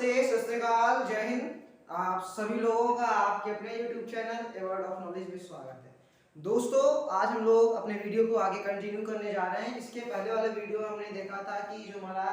नमस्ते, सत श्री अकाल, जय हिंद। आप सभी लोगों का आपके अपने YouTube channel a word of knowledge में स्वागत है। दोस्तों, आज हम लोग अपने वीडियो को आगे कंटिन्यू करने जा रहे हैं। इसके पहले वाले वीडियो में हमने देखा था कि जो हमारा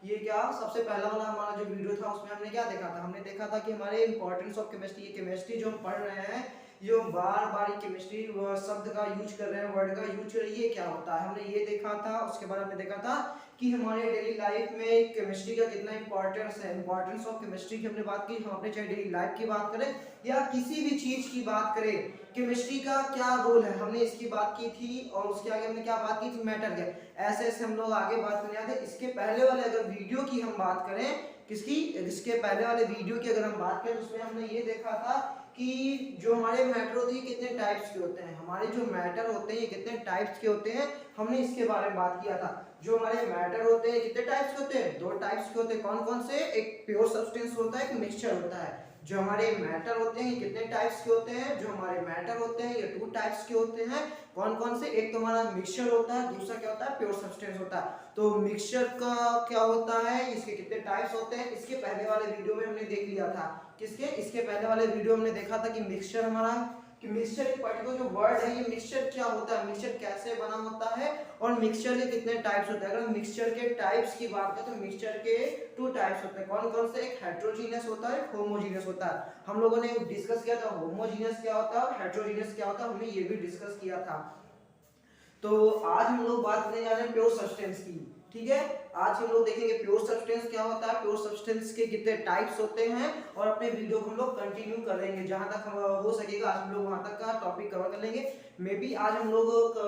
ये क्या सबसे पहला वाला हमारा जो वीडियो था उसमें हमने क्या देखा था, हमने देखा था कि हमारे इंपॉर्टेंस ऑफ केमिस्ट्री, ये केमिस्ट्री जो हम पढ़ रहे हैं, जो बार बार केमिस्ट्री शब्द का यूज कर रहे हैं, वर्ड का यूज कर रहे हैं, ये क्या होता है हमने ये देखा था। उसके बाद हमने देखा था कि हमारे डेली लाइफ में केमिस्ट्री का कितना इंपॉर्टेंस है। इंपॉर्टेंस ऑफ केमिस्ट्री की हमने बात की। हम अपने चाहे डेली लाइफ की बात करें या किसी भी चीज की बात करें, केमिस्ट्री का क्या रोल है हमने इसकी बात की थी। और उसके आगे हमने क्या बात की थी, मैटर क्या, ऐसे ऐसे हम लोग आगे बात करने आते। इसके पहले वाले अगर वीडियो की हम बात करें, किसकी, इसके पहले वाले वीडियो की अगर हम बात करें, उसमें हमने ये देखा था कि जो हमारे मैटर होते हैं कितने टाइप्स के होते हैं। हमारे जो मैटर होते हैं ये कितने टाइप्स के होते हैं, हमने इसके बारे में बात किया था। जो हमारे मैटर होते हैं कितने टाइप्स के होते हैं, दो टाइप्स के होते हैं। कौन कौन से, एक प्योर सब्सटेंस होता है, एक मिक्सचर होता है। जो हमारे मैटर होते हैं ये कितने टाइप्स के होते हैं, जो हमारे मैटर होते हैं ये टू टाइप्स के होते हैं। कौन कौन से, एक तो हमारा मिक्सचर होता है, दूसरा क्या होता है, प्योर सब्सटेंस होता है। तो मिक्सचर का क्या होता है, इसके कितने टाइप्स होते हैं, इसके पहले वाले वीडियो में हमने देख लिया था। किसके, इसके पहले वाले वीडियो में हमने देखा था कि मिक्सचर हमारा, कि मिक्सचर एक पर्टिकुलर जो वर्ड है, ये मिक्सचर क्या होता है, मिक्सचर कैसे बना होता है और मिक्सचर के कितने टाइप्स होते हैं। अगर मिक्सचर के टाइप्स की बात करें तो मिक्सचर के टू टाइप्स होते हैं। कौन कौन से, एक हेटेरोजीनियस होता है, एक होमोजीनियस होता है। हम लोगों ने डिस्कस किया था होमोजीनियस क्या होता है और हेटेरोजीनियस क्या होता है, हमने ये भी डिस्कस किया था। तो आज हम लोग बात करने जा रहे हैं प्योर सब्सटेंस की। ठीक है, आज हम लोग देखेंगे प्योर सब्सटेंस क्या होता है, प्योर सब्सटेंस के कितने टाइप्स होते हैं, और अपने वीडियो को हम लोग कंटिन्यू कर लेंगे। जहां तक हो सकेगा आज हम लोग वहां तक का टॉपिक कवर कर लेंगे। मे बी आज हम लोग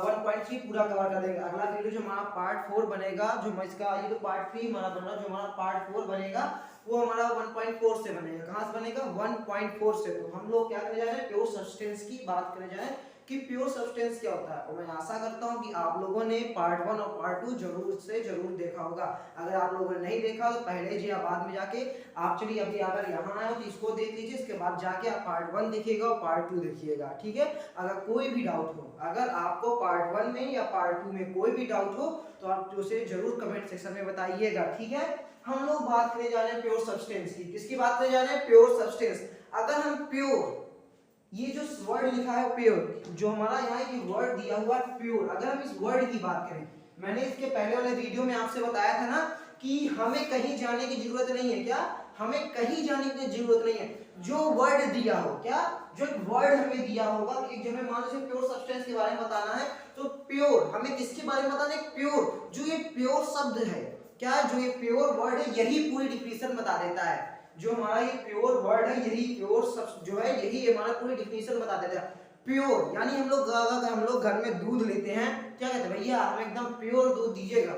1.3 पूरा कवर कर लेंगे। अगला वीडियो जो हमारा पार्ट 4 बनेगा, जो इसका ये तो पार्ट 3 हमारा बन रहा, जो हमारा पार्ट 4 बनेगा वो हमारा 1.4 से बनेगा। कहां से बनेगा, 1.4 से। तो हम लोग क्या करने जा रहे हैं, प्योर सब्सटेंस की बात करने जा रहे हैं कि प्योर सब्सटेंस क्या होता है। और मैं आशा करता हूं कि आप लोगों ने पार्ट 1 और पार्ट 2 जरूर से जरूर देखा होगा। अगर आप लोगों ने नहीं देखा तो पहले जी या बाद में जाके आप, चलिए अभी अगर यहाँ आए हो तो इसको देख लीजिए, इसके बाद जाके आप पार्ट 1 देखिएगा और पार्ट 2 देखिएगा। ठीक है, अगर कोई भी डाउट हो, अगर आपको पार्ट 1 में या पार्ट 2 में कोई भी डाउट हो तो आप उसे जरूर कमेंट सेक्शन में बताइएगा। ठीक है, हम लोग बात करने जा रहे हैं प्योर सब्सटेंस की। किसकी बात करने जा रहे हैं, प्योर सब्सटेंस। अगर हम प्योर, ये जो वर्ड लिखा है प्योर, जो हमारा यहाँ ये वर्ड दिया हुआ है प्योर, अगर हम इस वर्ड की बात करें, मैंने इसके पहले वाले वीडियो में आपसे बताया था ना कि हमें कहीं जाने की जरूरत नहीं है। क्या, हमें कहीं जाने की जरूरत नहीं है। जो वर्ड दिया हो, क्या, जो वर्ड हमें दिया होगा कि जो हमें मान लीजिए प्योर सब्सटेंस के बारे में बताना है, तो प्योर हमें किसके बारे में बताना है, प्योर, जो ये प्योर शब्द है, क्या, जो ये प्योर वर्ड है, यही पूरी डिफिनेशन बता देता है। जो हमारा ये प्योर वर्ड है, यही प्योर शब्द जो है, यही हमारा पूरी डिफिनेशन बता देता है। प्योर यानी हम लोग घर में दूध लेते हैं, क्या कहते हैं, भैया हमें एकदम प्योर दूध दीजिएगा।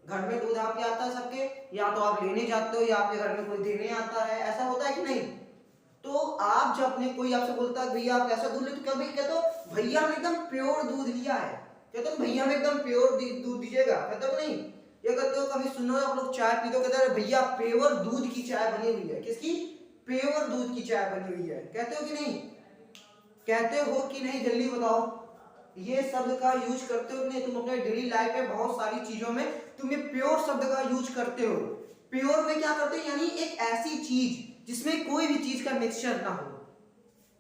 घर में दूध आपके आता है सबके, या तो आप लेने जाते हो या आपके घर में कोई देने आता है, ऐसा होता है कि नहीं। तो आप जब अपने कोई आपसे बोलता है भैया आप कैसा दूध लेते, क्या भाई कहते हो भैया हम एकदम प्योर दूध लिया है, कहते हो भैया हम एकदम प्योर दूध दीजिएगा, कहते हो नहीं। ये कहते हो, कभी सुनो आप लोग चाय पीते हो, कहते हैं भैया प्योर दूध की चाय बनी हुई है। किसकी, प्योर दूध की चाय बनी हुई है, कहते हो कि नहीं, कहते हो कि नहीं, जल्दी बताओ। ये शब्द का यूज करते हो कि नहीं, तुम अपने डेली लाइफ में बहुत सारी चीजों में तुम ये प्योर शब्द का यूज करते हो। प्योर में क्या करते हो, यानी एक ऐसी चीज जिसमें कोई भी चीज का मिक्सचर ना हो।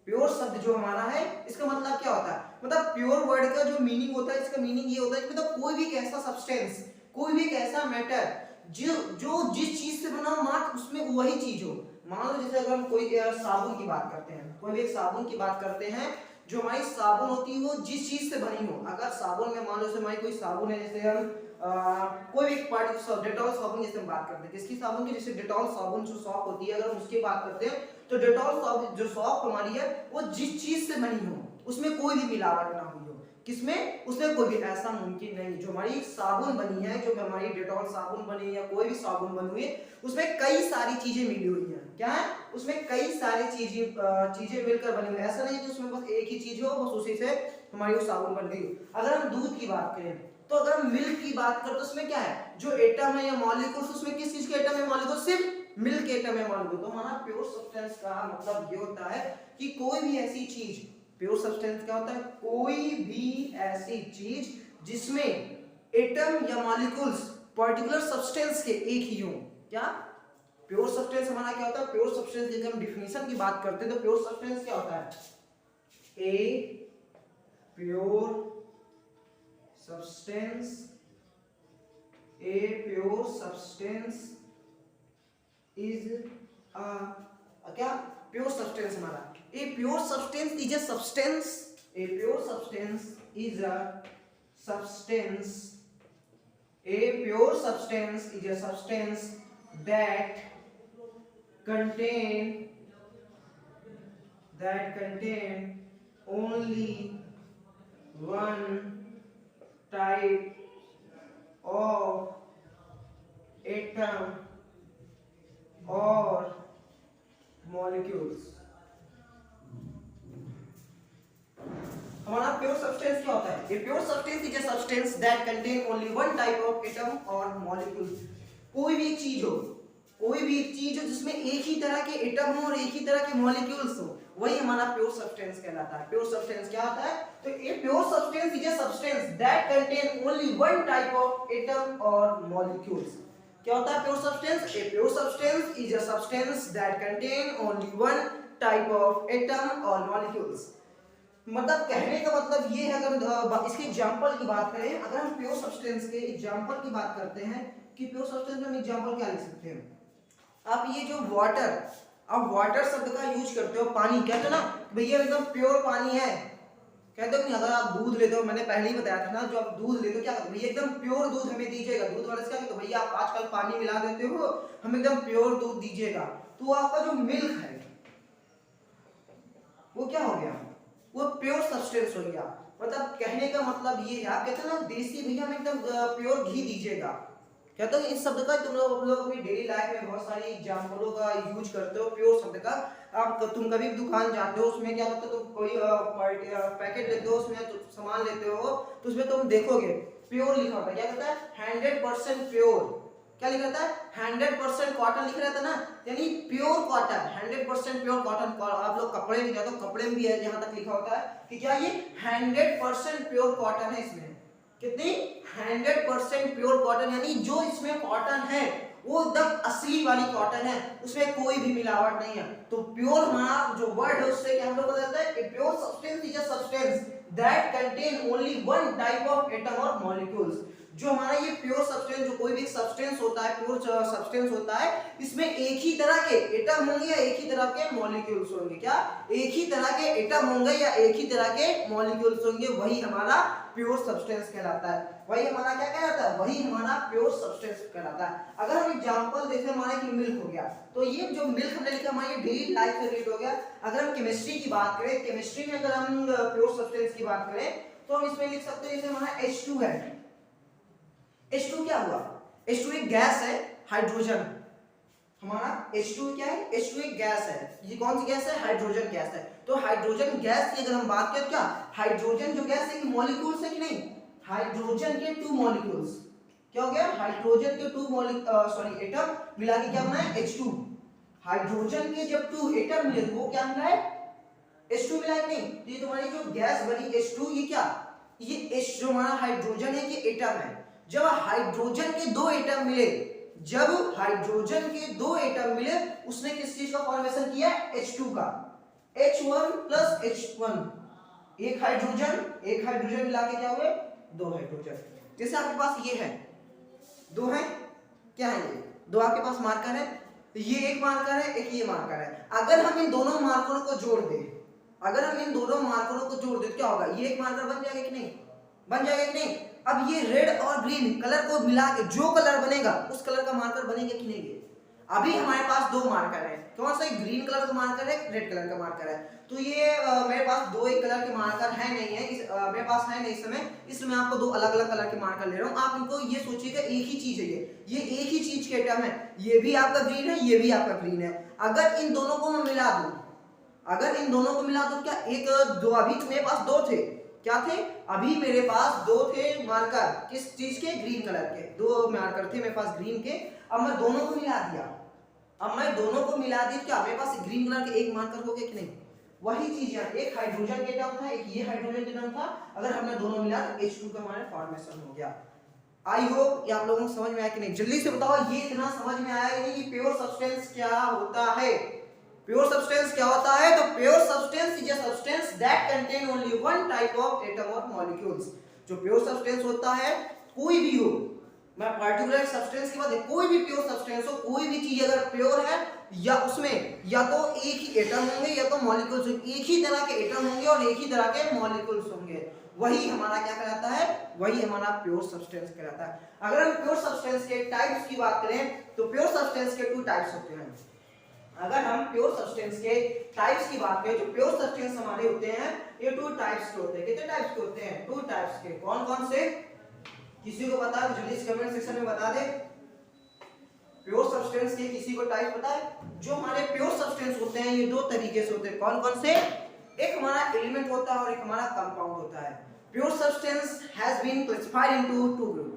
प्योर शब्द जो हमारा है, इसका मतलब क्या होता है, मतलब प्योर वर्ड का जो मीनिंग होता है, इसका मीनिंग ये होता है कि मतलब कोई भी एक ऐसा सब्सटेंस, कोई भी एक ऐसा मैटर जो जिस चीज से बना हो, मात्र उसमें वही चीज हो। मान लो जैसे अगर हम कोई साबुन की बात करते हैं, कोई भी एक साबुन की बात करते हैं, जो हमारी साबुन होती है वो जिस चीज से बनी हो। अगर साबुन में मान लो हमारी कोई साबुन है, जैसे हम कोई भी एक पार्टी, डेटॉल साबुन जैसे हम बात करते हैं, किसकी साबुन की, जैसे डेटॉल साबुन जो सॉप होती है, अगर हम उसकी बात करते हैं तो डेटॉल साबुन जो सॉप हमारी है वो जिस चीज से बनी हो, उसमें कोई भी मिलावट ना हुई हो। किसमें, उसमें कोई भी, ऐसा मुमकिन नहीं। जो हमारी साबुन बनी है, जो हमारी डेटॉल साबुन बनी है या कोई भी साबुन बनी हुई है, उसमें कई सारी चीजें मिली हुई हैं। क्या है, उसमें कई सारी चीजें मिलकर बनी हुई है। ऐसा नहीं कि उसमें बस एक ही चीज हो, बस उसी से हमारी वो साबुन बन गई। अगर हम दूध की बात करें, तो अगर हम मिल्क की बात करें तो उसमें क्या है, जो एटम है या मॉलिक्यूल्स, उसमें किस चीज के एटम है, मॉलिक्यूल, सिर्फ मिल्क एटम है, मॉलिक्यूल। तो हमारा प्योर सब्सटेंस का मतलब ये होता है कि कोई भी ऐसी चीज, प्योर सब्सटेंस क्या होता है, कोई भी ऐसी चीज जिसमें एटम या मॉलिक्यूल्स पर्टिकुलर सब्सटेंस के एक ही हो। क्या, प्योर सब्सटेंस हमारा क्या होता है? प्योर सब्सटेंस की हम डिफिनेशन की बात करते हैं तो प्योर सब्सटेंस क्या होता है? A pure substance, a pure substance is क्या? प्योर सब्सटेंस हमारा, a pure substance is a substance, a pure substance is a substance, a pure substance is a substance that contain only one type of atom or molecules. हमारा pure substance क्या होता है? A pure substance is a substance that contain only one type of atom और molecule. कोई भी एक चीज हो, कोई भी एक चीज हो जिसमें एक ही तरह के एटम हो और एक ही तरह के मॉलिक्यूल्स हो, वही हमारा प्योर सब्सटेंस कहलाता है। प्योर सब्सटेंस क्या होता है? तो a pure substance is a substance that contain only one type of atom और मॉलिक्यूल्स। क्या होता है pure substance? A pure substance is a substance that contain only one type of atom और molecules. मतलब कहने का मतलब ये है, अगर इसके एग्जांपल की बात करें, अगर हम प्योर सब्सटेंस के एग्जांपल की बात करते हैं कि प्योर सब्सटेंस में हम एग्जांपल क्या लिख सकते हैं? आप ये जो वाटर, आप वाटर शब्द का यूज करते हो, पानी कहते हो ना भैया एकदम प्योर पानी है, कहते हो नहीं? अगर आप दूध लेते हो, मैंने पहले ही बताया था ना, जो आप दूध लेते हो क्या कहते हो? भैया एकदम प्योर दूध हमें दीजिएगा। दूध वाले से क्या कहते हो? भैया आप आजकल पानी मिला देते हो, हमें एकदम प्योर दूध दीजिएगा। तो आपका जो मिल्क है वो क्या हो गया? वो प्योर सब्सटेंस हो गया। मतलब कहने का मतलब ये है, आप कहते हैं ना देसी भैया हमें एकदम प्योर घी दीजिएगा, कहते हो इस शब्द का तुम लोग अपनी डेली लाइफ में बहुत सारी एग्जांपलों का यूज करते हो प्योर शब्द का। आप तुम कभी भी दुकान जाते हो, उसमें क्या होता है, तुम कोई पैकेट लेते हो, उसमें सामान लेते हो तो उसमें तुम देखोगे प्योर लिखा होता है। क्या कहता है? 100% प्योर। क्या लिखा रहता है? 100% कॉटन लिख रहता है ना, यानी प्योर कॉटन, 100% प्योर कॉटन। आप लोग कपड़े में जाते हो, कपड़े में भी है यहाँ तक लिखा होता है कि क्या ये 100% प्योर कॉटन है। इसमें कितनी? 100% प्योर कॉटन, यानी जो इसमें कॉटन है वो एकदम असली वाली कॉटन है, उसमें कोई भी मिलावट नहीं है। तो प्योर हमारा जो वर्ड है उससे क्या हम लोग बताते हैं? A pure substance is a substance that contain only one type of atom और मॉलिक्यूल्स। जो हमारा ये प्योर सब्सटेंस, जो कोई भी सब्सटेंस होता है, प्योर सब्सटेंस होता है, इसमें एक ही तरह के एटम होंगे या एक ही तरह के मॉलिक्यूल्स होंगे। क्या? एक ही तरह के एटम होंगे या एक ही तरह के मॉलिक्यूल्स होंगे, वही हमारा प्योर सब्सटेंस कहलाता है। वही हमारा क्या कहलाता है? वही हमारा प्योर सब्सटेंस कहलाता है। अगर हम एग्जांपल देखें हमारे कि मिल्क हो गया, तो ये जो मिल्क हमने लिखा हमारी डेली लाइफ से रिलेटेड हो गया। अगर हम केमिस्ट्री की बात करें, केमिस्ट्री में अगर हम प्योर सब्सटेंस की बात करें तो हम इसमें लिख सकते हैं जैसे हमारा H2 है। H2 क्या हुआ? H2 एक गैस है, हाइड्रोजन। हमारा H2 क्या है? H2 एक गैस है। ये कौन सी गैस है? हाइड्रोजन गैस है। तो हाइड्रोजन गैस की अगर हम बात करें, क्या हाइड्रोजन जो गैस है मॉलिक्यूल्स है कि नहीं? हाइड्रोजन के 2 मॉलिक्यूल्स, क्या हो गया? हाइड्रोजन के 2 एटम मिला के क्या बना है? H2। हाइड्रोजन के जब 2 एटम मिले तो वो क्या मिला है? H2 मिला है कि नहीं? तो ये तुम्हारी जो गैस बनी H2, ये क्या? ये H जो हमारा हाइड्रोजन है ये एटम है। जब हाइड्रोजन के 2 एटम मिले, जब हाइड्रोजन के 2 एटम मिले, उसने किस चीज का फॉर्मेशन किया? H2 का। H1 प्लस H1, एक हाइड्रोजन मिला के क्या हुए? 2 हाइड्रोजन। जैसे आपके पास ये है, 2 है, क्या है ये? 2 आपके पास मार्कर है, ये एक मार्कर है, एक ये मार्कर है। अगर हम इन दोनों मार्करों को जोड़ दें, अगर हम इन दोनों मार्करों को जोड़ दें क्या होगा? ये एक मार्कर बन जाएगा कि नहीं? बन जाएगा कि नहीं? अब ये रेड और ग्रीन कलर को मिला के जो कलर बनेगा उस कलर का मार्कर बनेगा कि नहीं? अभी हमारे पास 2 मार्कर है, कौन सा? ग्रीन कलर का मार्कर है, रेड कलर का मार्कर है। तो ये मेरे पास 2 एक कलर के मार्कर है नहीं है, मेरे पास है नहीं इस समय, इसलिए मैं आपको 2 अलग अलग कलर के मार्कर ले रहा हूँ। आप इनको ये सोचिएगा एक ही चीज है, ये एक ही चीज के एटम है। ये भी आपका ग्रीन है, ये भी आपका ग्रीन है। अगर इन दोनों को मैं मिला दूं, अगर इन दोनों को मिला दूं, क्या एक दो, अभी तो मेरे पास 2 थे, क्या थे? अभी मेरे पास 2 थे मार्कर, किस चीज के? ग्रीन कलर के 2 मार्कर थे मेरे पास ग्रीन के। अब मैं दोनों को मिला दिया, क्या मेरे पास ग्रीन कलर के एक मार्कर हो गए कि नहीं? वही चीज है, एक हाइड्रोजन के टर्म था, एक ये हाइड्रोजन के टर्म था, अगर हमने दोनों मिला तो H2 का हमारा फॉर्मेशन हो गया। आई होप ये आप लोगों को समझ में आया कि नहीं। जल्दी से बताओ ये इतना समझ में आया कि नहीं कि प्योर सब्सटेंस क्या होता है। प्योर सब्सटेंस क्या होता है? तो pure substance is a substance that contain only one type of atom और मॉलिक्यूल्स। जो प्योर सब्सटेंस होता है, कोई भी हो, मैं पर्टिकुलर सब्सटेंस की बात है, कोई भी प्योर सब्सटेंस हो, कोई भी चीज अगर प्योर है या उसमें या तो एक ही एटम होंगे या तो मॉलिक्यूल्स, एक ही तरह के एटम होंगे और एक ही तरह के मॉलिक्यूल्स होंगे, वही हमारा क्या कहलाता है? वही हमारा प्योर सब्सटेंस कहलाता है। अगर हम प्योर सब्सटेंस के टाइप्स की बात करें तो प्योर सब्सटेंस के 2 टाइप्स होते हैं। अगर हम प्योर सब्सटेंस के टाइप्स की बात करें, जो प्योर सब्सटेंस हमारे होते हैं ये 2 टाइप्स के होते हैं। कितने टाइप्स के होते हैं? 2 टाइप्स के। कौन कौन से? किसी को पता है? जल्दी से कमेंट सेक्शन में बता दे। प्योर सब्सटेंस के किसी को टाइप पता है? जो हमारे प्योर सब्सटेंस होते हैं ये 2 तरीके से होते हैं। कौन कौन से? एक हमारा एलिमेंट होता है और एक हमारा कंपाउंड होता है। Pure substance has been classified into 2 group.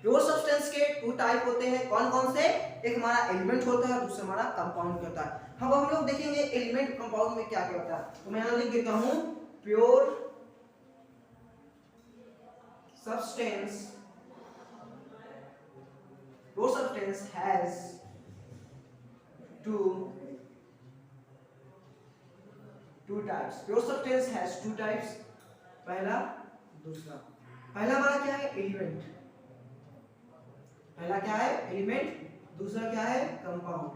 Pure substance के 2 टाइप होते हैं। कौन कौन से? एक हमारा एलिमेंट होता है, दूसरा हमारा कंपाउंड होता है। अब हम लोग देखेंगे एलिमेंट कंपाउंड में क्या क्या होता है। तो मैं यहां लिख देता हूं pure substance has 2 types. Pure substance has 2 types. पहला, दूसरा। पहला हमारा क्या है? एलिमेंट। पहला क्या है? एलिमेंट। दूसरा क्या है? कंपाउंड।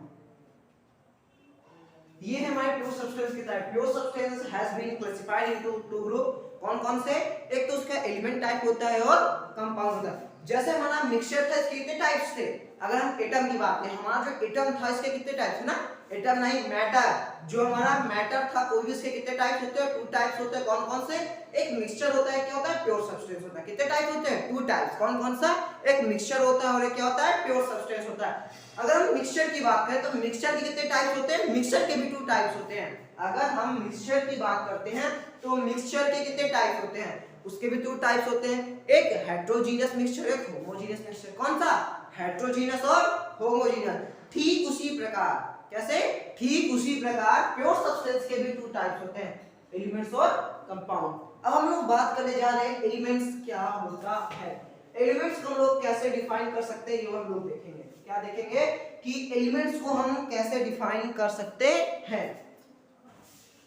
ये है हमारे प्योर सब्सटेंस के type. Pure substance has been classified into 2 group. कौन कौन से? एक तो उसका एलिमेंट टाइप होता है और कंपाउंड होता है। जैसे हमारा मिक्सचर था, इसके कितने टाइप्स थे? अगर हम एटम की बात करें, हमारा जो एटम था इसके कितने टाइप्स थे ना? एटम नहीं, मैटर। जो हमारा मैटर था कोई भी, इसके कितने टाइप्स होते हैं? 2 टाइप्स होते हैं। कौन कौन से? एक मिक्सचर होता है, क्या होता है? प्योर सब्सटेंस होता है। कितने टाइप होते हैं? 2 टाइप्स। कौन कौन सा? एक मिक्सचर होता है और एक क्या होता है? प्योर सब्सटेंस होता है। अगर हम मिक्सचर की बात करें तो मिक्सचर के कितने टाइप्स होते हैं? मिक्सचर के भी 2 टाइप्स होते हैं। अगर हम मिक्सचर की बात करते हैं तो मिक्सचर के कितने टाइप्स होते हैं? उसके भी 2 टाइप्स होते हैं। एक हेटेरोजीनियस मिक्सचर, एक होमोजीनियस मिक्सचर। कौन सा? हेटेरोजीनियस और होमोजीनियस। ठीक उसी प्रकार, कैसे? ठीक उसी प्रकार प्योर सब्सटेंस के भी 2 टाइप्स होते हैं, एलिमेंट्स और कंपाउंड। अब हम लोग बात करने जा रहे हैं एलिमेंट्स क्या होता है। एलिमेंट्स को हम लोग कैसे डिफाइन कर सकते हैं, ये हम लोग देखेंगे। क्या देखेंगे? कि एलिमेंट्स को हम कैसे डिफाइन कर सकते हैं।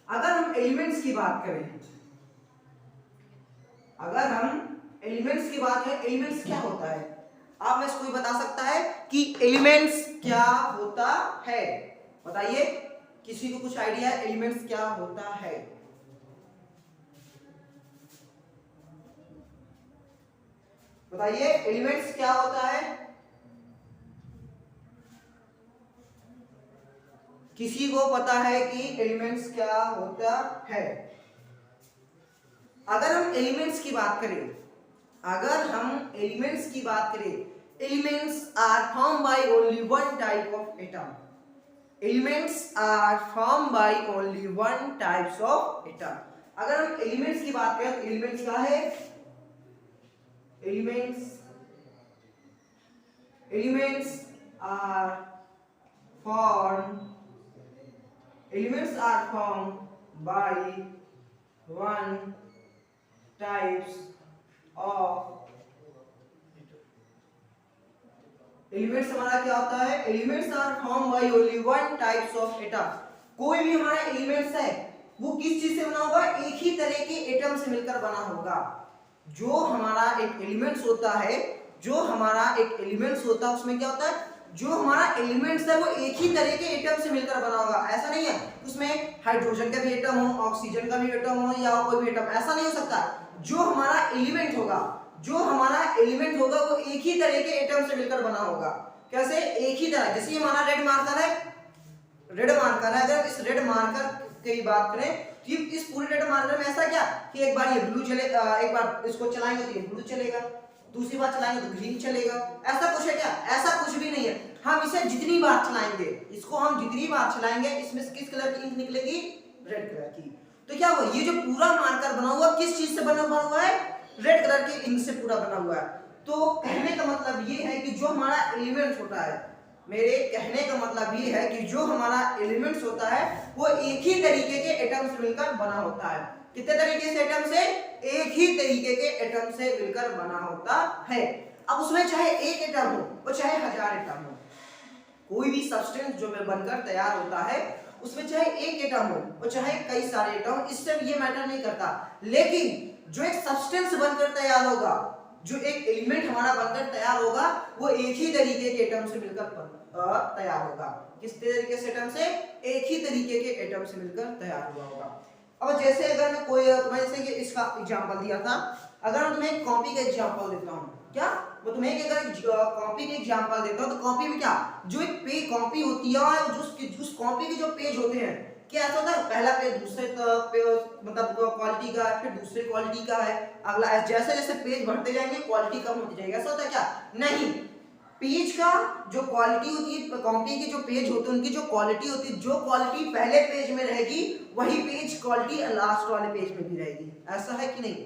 अगर हम एलिमेंट्स की बात करें, अगर हम एलिमेंट्स की बात करें, एलिमेंट्स क्या होता है? आप में से कोई बता सकता है कि एलिमेंट्स क्या होता है? बताइए, किसी को कुछ आइडिया है एलिमेंट्स क्या होता है? बताइए एलिमेंट्स क्या होता है? किसी को पता है कि एलिमेंट्स क्या होता है? अगर हम एलिमेंट्स की बात करें, अगर हम एलिमेंट्स की बात करें, elements are form by only one type of atom. Elements are form by only one types of atom. अगर हम एलिमेंट्स की बात करें, एलिमेंट्स क्या है? Elements are formed by one types of elements हमारा क्या होता है? Elements are form by only one types of atom. कोई भी हमारा एलिमेंट्स है वो किस चीज से बना होगा? एक ही तरह के एटम से मिलकर बना होगा। जो हमारा एक एलिमेंट्स होता है, जो हमारा एक एलिमेंट्स होता है उसमें क्या होता है? जो हमारा एलिमेंट्स है वो एक ही तरह के एटम से मिलकर बना होगा। ऐसा नहीं है उसमें हाइड्रोजन का भी एटम हो, ऑक्सीजन का भी एटम हो या कोई भी एटम, ऐसा नहीं हो सकता। जो हमारा एलिमेंट होगा, जो हमारा एलिमेंट होगा वो एक ही तरह के एटम से मिलकर बना होगा। कैसे? एक ही तरह। जैसे हमारा रेड मार्कर है, अगर इस रेड मार्कर की बात करें तो इस पूरे रेड मार्कर में ऐसा क्या कि एक बार ये ब्लू चलेगा, एक बार इसको चलाएंगे तो ये ब्लू चलेगा, दूसरी बार चलाएंगे तो ग्रीन चलेगा। ऐसा कुछ है क्या? ऐसा कुछ भी नहीं है। हम इसे जितनी बार चलाएंगे, इसको हम जितनी बार चलाएंगे, इसमें से किस कलर की इंक निकलेगी? रेड कलर की। तो क्या हुआ? ये जो पूरा मार्कर बना हुआ किस चीज से बना हुआ है? रेड कलर की इंक से पूरा बना हुआ है। तो कहने का मतलब ये है कि जो हमारा एलिमेंट होता है, मेरे कहने का मतलब ये है कि जो हमारा एलिमेंट्स होता है वो एक ही तरीके के एटम से मिलकर बना होता है। कितने तरीके से एटम से? एक ही तरीके के एटम से मिलकर बना होता है। अब उसमें चाहे एक एटम हो और चाहे 1000 एटम हो, कोई भी सब्सटेंस जो बनकर तैयार होता है उसमें चाहे एक एटम हो और चाहे कई सारे एटम, इससे ये मैटर नहीं करता। लेकिन जो एक सब्सटेंस बनकर तैयार होगा, जो एक एलिमेंट हमारा बनकर तैयार होगा, वो एक ही तरीके के एटम से मिलकर तैयार होगा। किस तरीके से एटम से? एक ही तरीके के एटम से मिलकर तैयार हुआ होगा। अब जैसे अगर मैं कोई तुम्हें जैसे कि इसका एग्जांपल दिया था, अगर मैं तुम्हें कॉपी का एग्जांपल देता हूँ, क्या मैं तुम्हें अगर कॉपी के एग्जांपल देता हूँ, तो कॉपी में क्या, जो एक पेज कॉपी होती है और जो उस कॉपी के जो पेज होते हैं, क्या ऐसा होता है, पहला पेज दूसरे मतलब क्वालिटी का है, फिर दूसरे क्वालिटी का है, अगला जैसे जैसे पेज बढ़ते जाएंगे क्वालिटी कम होती जाएगी, ऐसा होता है क्या? नहीं, पेज का जो क्वालिटी होती है, कॉपी के जो पेज होते हैं उनकी जो क्वालिटी होती है, जो क्वालिटी पहले पेज में रहेगी वही पेज क्वालिटी लास्ट वाले पेज में भी रहेगी। ऐसा है कि नहीं?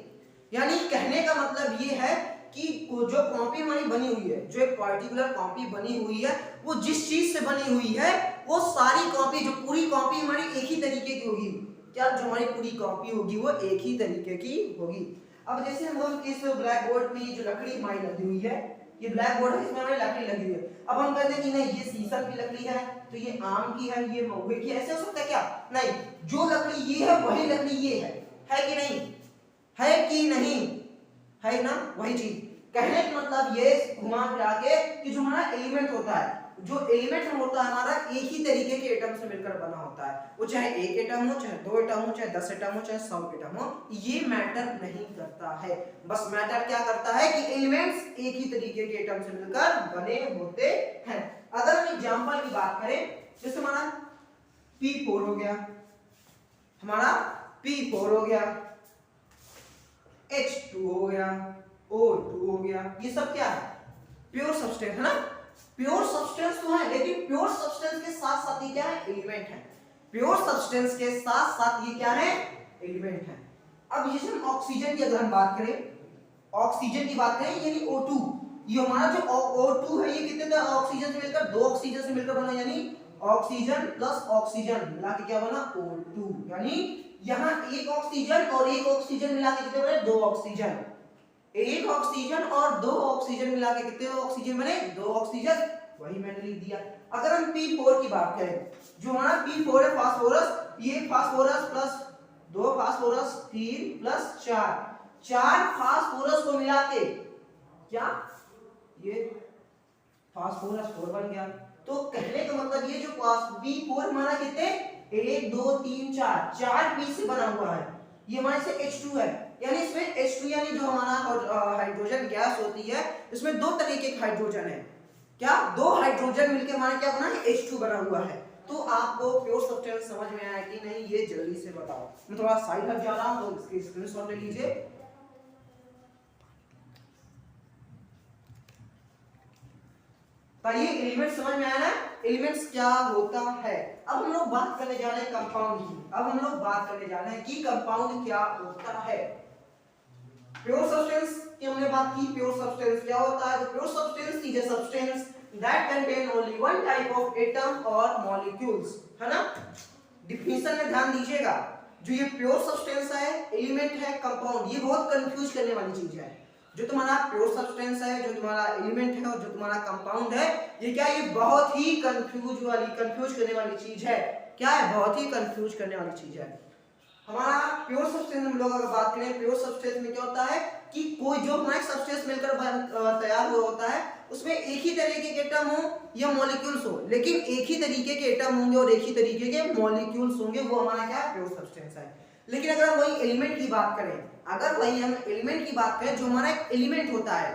यानी कहने का मतलब ये है कि जो कॉपी हमारी बनी हुई है, जो एक पर्टिकुलर कॉपी बनी हुई है, वो जिस चीज से बनी हुई है वो सारी कॉपी, जो पूरी कॉपी हमारी एक ही तरीके की होगी। क्या जो हमारी पूरी कॉपी होगी वो एक ही तरीके की होगी। अब जैसे हम लोग इस ब्लैक बोर्ड में जो लकड़ी हमारी लगी हुई है, ये ब्लैक बोर्ड है, इसमें हमारी लकड़ी लगी हुई है। अब हम कहते हैं कि नहीं ये शीशम की लकड़ी है, तो ये आम की है, ये महुए की, ऐसे हो सकता है क्या? नहीं, जो लकड़ी ये है वही लकड़ी ये है कि नहीं? है कि नहीं? है ना? वही चीज कहने का मतलब ये घुमा फिरा के कि जो हमारा एलिमेंट होता है, जो एलिमेंट होता है हमारा एक ही तरीके के एटम से मिलकर बना होता है। वो चाहे एक एटम हो, चाहे 2 एटम हो, चाहे 10 एटम हो, चाहे 100 एटम हो, ये मैटर नहीं करता है। बस मैटर क्या करता है कि एलिमेंट्स एक ही तरीके के एटम से मिलकर बने होते हैं। अगर हम एग्जांपल की बात करें, जैसे हमारा P4 हो गया, हमारा P4 हो गया, H2 हो गया, O2 हो गया, ये सब क्या है? प्योर सब्सटेंस है ना? प्योर सब्सटेंस तो है, लेकिन प्योर सब्सटेंस के साथ साथ ये क्या है? एलिमेंट है। प्योर सब्सटेंस के साथ साथ ये क्या है? एलिमेंट है। अब जैसे हम ऑक्सीजन की अगर हम बात करें, ऑक्सीजन की बात करें, यानी O2, ये हमारा जो O2 है, ये कितने ऑक्सीजन से मिलकर, 2 ऑक्सीजन से मिलकर बना, यानी ऑक्सीजन प्लस ऑक्सीजन मिला के क्या बना? O2। यानी यहाँ एक ऑक्सीजन और एक ऑक्सीजन मिला के कितने बने? 2 ऑक्सीजन। एक ऑक्सीजन और 2 ऑक्सीजन मिला के कितने ऑक्सीजन बने? 2 ऑक्सीजन। वही मैंने लिख दिया। अगर हम P4 की बात करें, जो हमारा P4 है फास्फोरस, ये phosphorus plus 2 phosphorus, 3 plus 4 phosphorus को मिला के क्या ये फास्फोरस 4 बन गया। तो कहने का मतलब ये जो P4 हमारा कितने 1 2 3 4 पीस से बना हुआ है, ये हमारे से H2 है, यानी इसमें H2 यानी जो हमारा हाइड्रोजन गैस होती है, इसमें 2 तरीके के हाइड्रोजन है। क्या 2 हाइड्रोजन मिलकर हमारा क्या बना है? H2 बना हुआ है। तो आपको प्योर सब्सटेंस समझ में आया कि नहीं, ये जल्दी से बताओ। मैं थोड़ा साइड हट जा रहा हूं, तो इसके स्क्रीनशॉट ले लीजिए। ये एलिमेंट समझ में आया ना? एलिमेंट्स क्या होता है। अब हम लोग बात करने जा रहे हैं कंपाउंड की। अब हम लोग बात करने जा रहे हैं कि कंपाउंड क्या होता है। प्योर सब्सटेंस की हमने बात की, प्योर सब्सटेंस क्या होता है? तो pure substance is a substance that contain only one type of atom और मॉलिक्यूल्स, है ना? डिफिनेशन में ध्यान दीजिएगा, जो ये प्योर सब्सटेंस है, एलिमेंट है, कंपाउंड, ये बहुत कंफ्यूज करने वाली चीज है। जो तुम्हारा प्योर सब्सटेंस है, जो तुम्हारा एलिमेंट है और जो तुम्हारा कंपाउंड है, ये क्या, ये बहुत ही कंफ्यूज करने वाली चीज है। क्या है? बहुत ही कंफ्यूज करने वाली चीज है। हमारा प्योर सब्सटेंस हम लोग अगर बात करें, प्योर सब्सटेंस में क्या होता है कि कोई जो हमारा सब्सटेंस मिलकर तैयार हुआ होता है, उसमें एक ही तरीके के एटम हो या मॉलिक्यूल्स हो, लेकिन एक ही तरीके के एटम होंगे और एक ही तरीके के मॉलिक्यूल्स होंगे, वो हमारा क्या है? प्योर सब्सटेंस है। लेकिन अगर हम वही एलिमेंट की बात करें, अगर वही हम एलिमेंट की बात करें, जो हमारा एक एलिमेंट होता है,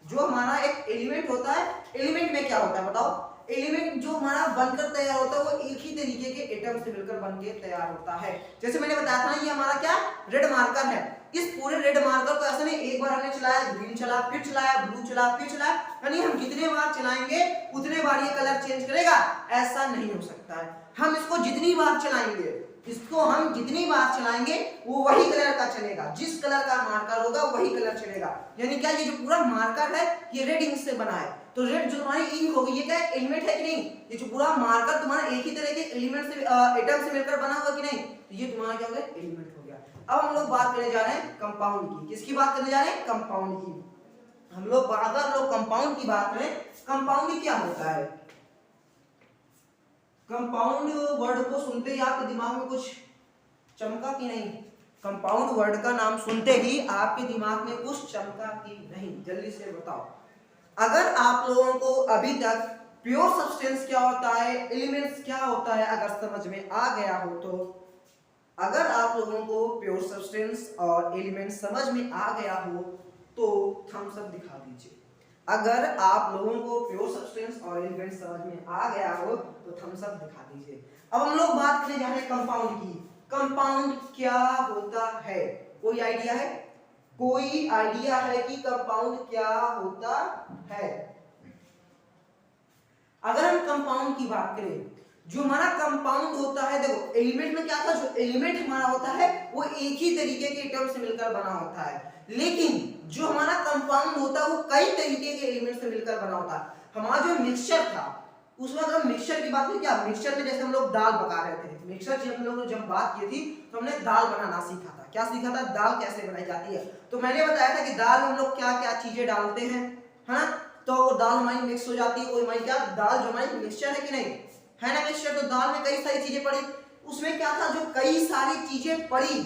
जो हमारा एक एलिमेंट होता है, एलिमेंट में क्या होता है बताओ? एलिमेंट जो हमारा बनकर तैयार होता है वो एक ही तरीके के एटम से मिलकर बनके तैयार होता है। जैसे मैंने बताया था, ये हमारा क्या रेड मार्कर है। इस पूरे रेड मार्कर को ऐसा नहीं एक बार हमने चलाया, ग्रीन चला, फिर चलाया, ब्लू चला, फिर चलाया, यानी हम जितने बार चलाएंगे उतने बार ये कलर चेंज करेगा, ऐसा नहीं हो सकता है। हम इसको जितनी बार चलाएंगे, वो वही कलर का चलेगा, जिस कलर का मार्कर होगा वही कलर चलेगा। यानी क्या, ये जो पूरा मार्कर है ये रेड इंक से बना है, तो रेड जो तुम्हारी इंक होगी ये क्या है? एलिमेंट है कि नहीं? ये जो पूरा मार्कर तुम्हारा एक ही तरह के एलिमेंट से एटम से मिलकर बना हुआ कि नहीं, तो ये तुम्हारा क्या हो गया? एलिमेंट हो गया। अब हम लोग बात करने जा रहे हैं कंपाउंड की। किसकी बात करने जा रहे हैं? कंपाउंड की। हम लोग अगर लोग कंपाउंड की बात करें, कंपाउंड क्या होता है? कंपाउंड वर्ड को सुनते ही आपके दिमाग में कुछ चमका कि नहीं? कंपाउंड वर्ड का नाम सुनते ही आपके दिमाग में कुछ चमका कि नहीं? जल्दी से बताओ। अगर आप लोगों को अभी तक प्योर सब्सटेंस क्या होता है, एलिमेंट्स क्या होता है अगर समझ में आ गया हो तो, अगर आप लोगों को प्योर सब्सटेंस और एलिमेंट्स समझ में आ गया हो तो थम्स अप दिखा दीजिए। अगर आप लोगों को प्योर सब्सटेंस और एलिमेंट्स समझ में आ गया हो तो थम्स अप दिखा दीजिए। अब हम लोग बात करने जा रहे हैं कंपाउंड की। कंपाउंड क्या होता है? कोई आइडिया है? कोई आइडिया है कि कंपाउंड क्या होता है? अगर हम कंपाउंड की बात करें, जो हमारा कंपाउंड होता है, देखो एलिमेंट में क्या था, जो एलिमेंट हमारा होता है वो एक ही तरीके के एटम से मिलकर बना होता है, लेकिन जो हमारा कंपाउंड होता है वो कई तरीके के एलिमेंट से मिलकर बना होता है। हमारा जो मिक्सचर था, उसमें अगर मिक्सचर की बात करें, क्या मिक्सचर में जैसे हम लोग दाल पका रहे थे, मिक्सचर की हम लोग जब बात की थी तो हमने दाल बनाना सीखा था। क्या सीखा था? दाल कैसे बनाई जाती है। तो मैंने बताया था कि दाल में हम लोग क्या क्या चीजें डालते हैं, है ना, तो वो दाल हमारी मिक्स हो जाती है। वो हमारी क्या, दाल जो हमारी मिक्सचर है कि नहीं, है ना मिक्सचर। तो दाल में कई सारी चीजें पड़ी, उसमें क्या था, जो कई सारी चीजें पड़ी,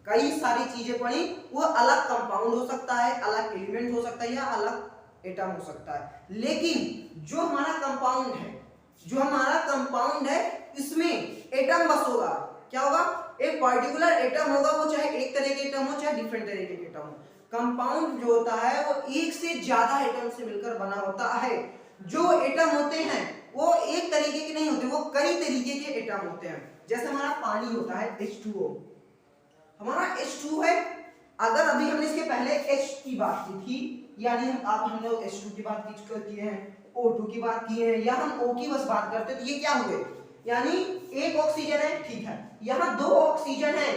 कई सारी चीजें पड़ी, वो अलग कंपाउंड हो सकता है, अलग एलिमेंट हो सकता है, या अलग एटम हो सकता है। लेकिन जो हमारा कंपाउंड है, जो हमारा कंपाउंड है, इसमें एटम बस होगा। क्या होगा? एक पर्टिकुलर एटम होगा, वो चाहे एक तरह के एटम हो चाहे डिफरेंट तरीके के एटम हो। कंपाउंड जो होता है वो एक से ज्यादा एटम से मिलकर बना होता है। जो एटम होते हैं वो एक तरीके के नहीं होते, वो कई तरीके के एटम होते हैं। जैसे हमारा पानी होता है H2O, हमारा H2 है। अगर अभी हमने इसके पहले H की बात की थी, यानी हम लोग H2 की बात किए हैं, O2 की बात की है, या हम O की बस बात करते तो ये क्या हुए, यानी एक ऑक्सीजन है, ठीक है, यहाँ दो ऑक्सीजन है,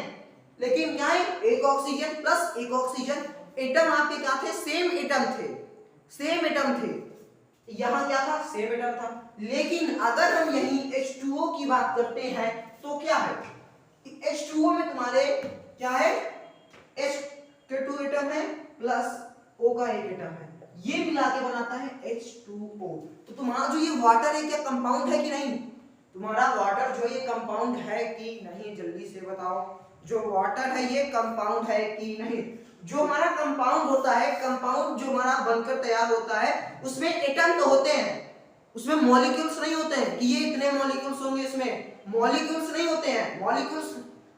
लेकिन क्या है, एक ऑक्सीजन प्लस एक ऑक्सीजन। एटम आपके क्या थे? सेम एटम थे, सेम एटम थे। यहां क्या था? सेम एटम था। लेकिन अगर हम यहीं H2O की बात करते हैं तो क्या है, H2O में तुम्हारे क्या है, H के 2 एटम है प्लस O का एक एटम है, ये मिला के बनाता है H2O। तो तुम्हारा जो ये वाटर है, क्या कंपाउंड है कि नहीं? तुम्हारा वाटर जो ये कंपाउंड है कि नहीं? जल्दी से बताओ, जो वाटर है ये कंपाउंड है कि नहीं? जो हमारा कंपाउंड होता है, कंपाउंड जो हमारा बनकर तैयार होता है, उसमें एटम तो होते हैं, उसमें मॉलिक्यूल्स नहीं होते हैं कि ये इतने मॉलिक्यूल्स होंगे, इसमें मॉलिक्यूल्स नहीं होते हैं। मॉलिक्यूल्स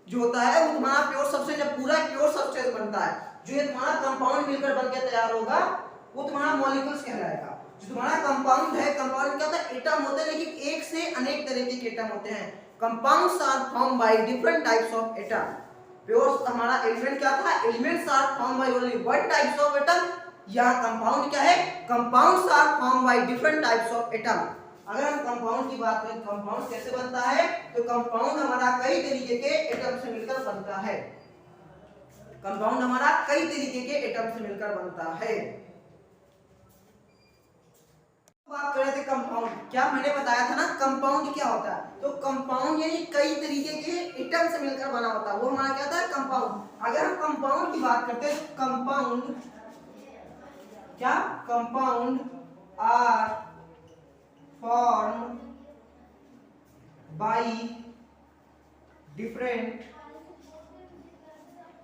जो होता है वो तुम्हारा प्योर सब्सटेंस, जब पूरा प्योर सब्सटेंस बनता है, जो ये तुम्हारा कंपाउंड मिलकर बनकर तैयार होगा वो तुम्हारा मॉलिक्यूल्स कहलाएगा। जो तुम्हारा कंपाउंड है, कंपाउंड क्या होता है, एटम होते हैं, लेकिन एक से अनेक तरीके के एटम होते हैं। Compounds are formed by different types of atom. Pure हमारा एलिमेंट क्या था, elements are formed by only one types of atom. या कंपाउंड क्या है, compounds are formed by different types of atom. अगर हम कंपाउंड की बात करें, कंपाउंड कैसे बनता है, तो कंपाउंड हमारा कई तरीके के एटम से मिलकर बनता है। कंपाउंड हमारा कई तरीके के एटम से मिलकर बनता है। बात कर रहे थे कंपाउंड, क्या मैंने बताया था ना, कंपाउंड क्या होता है, तो कंपाउंड यानी कई तरीके के एटम से मिलकर बना होता है, वो हमारा क्या था, कंपाउंड। अगर हम कंपाउंड की बात करते हैं, कंपाउंड क्या, compound are form by different,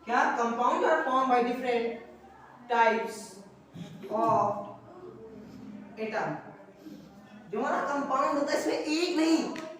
क्या, compound are form by different types of atom. जो हमारा कंपाउंड होता है, इसमें एक नहीं,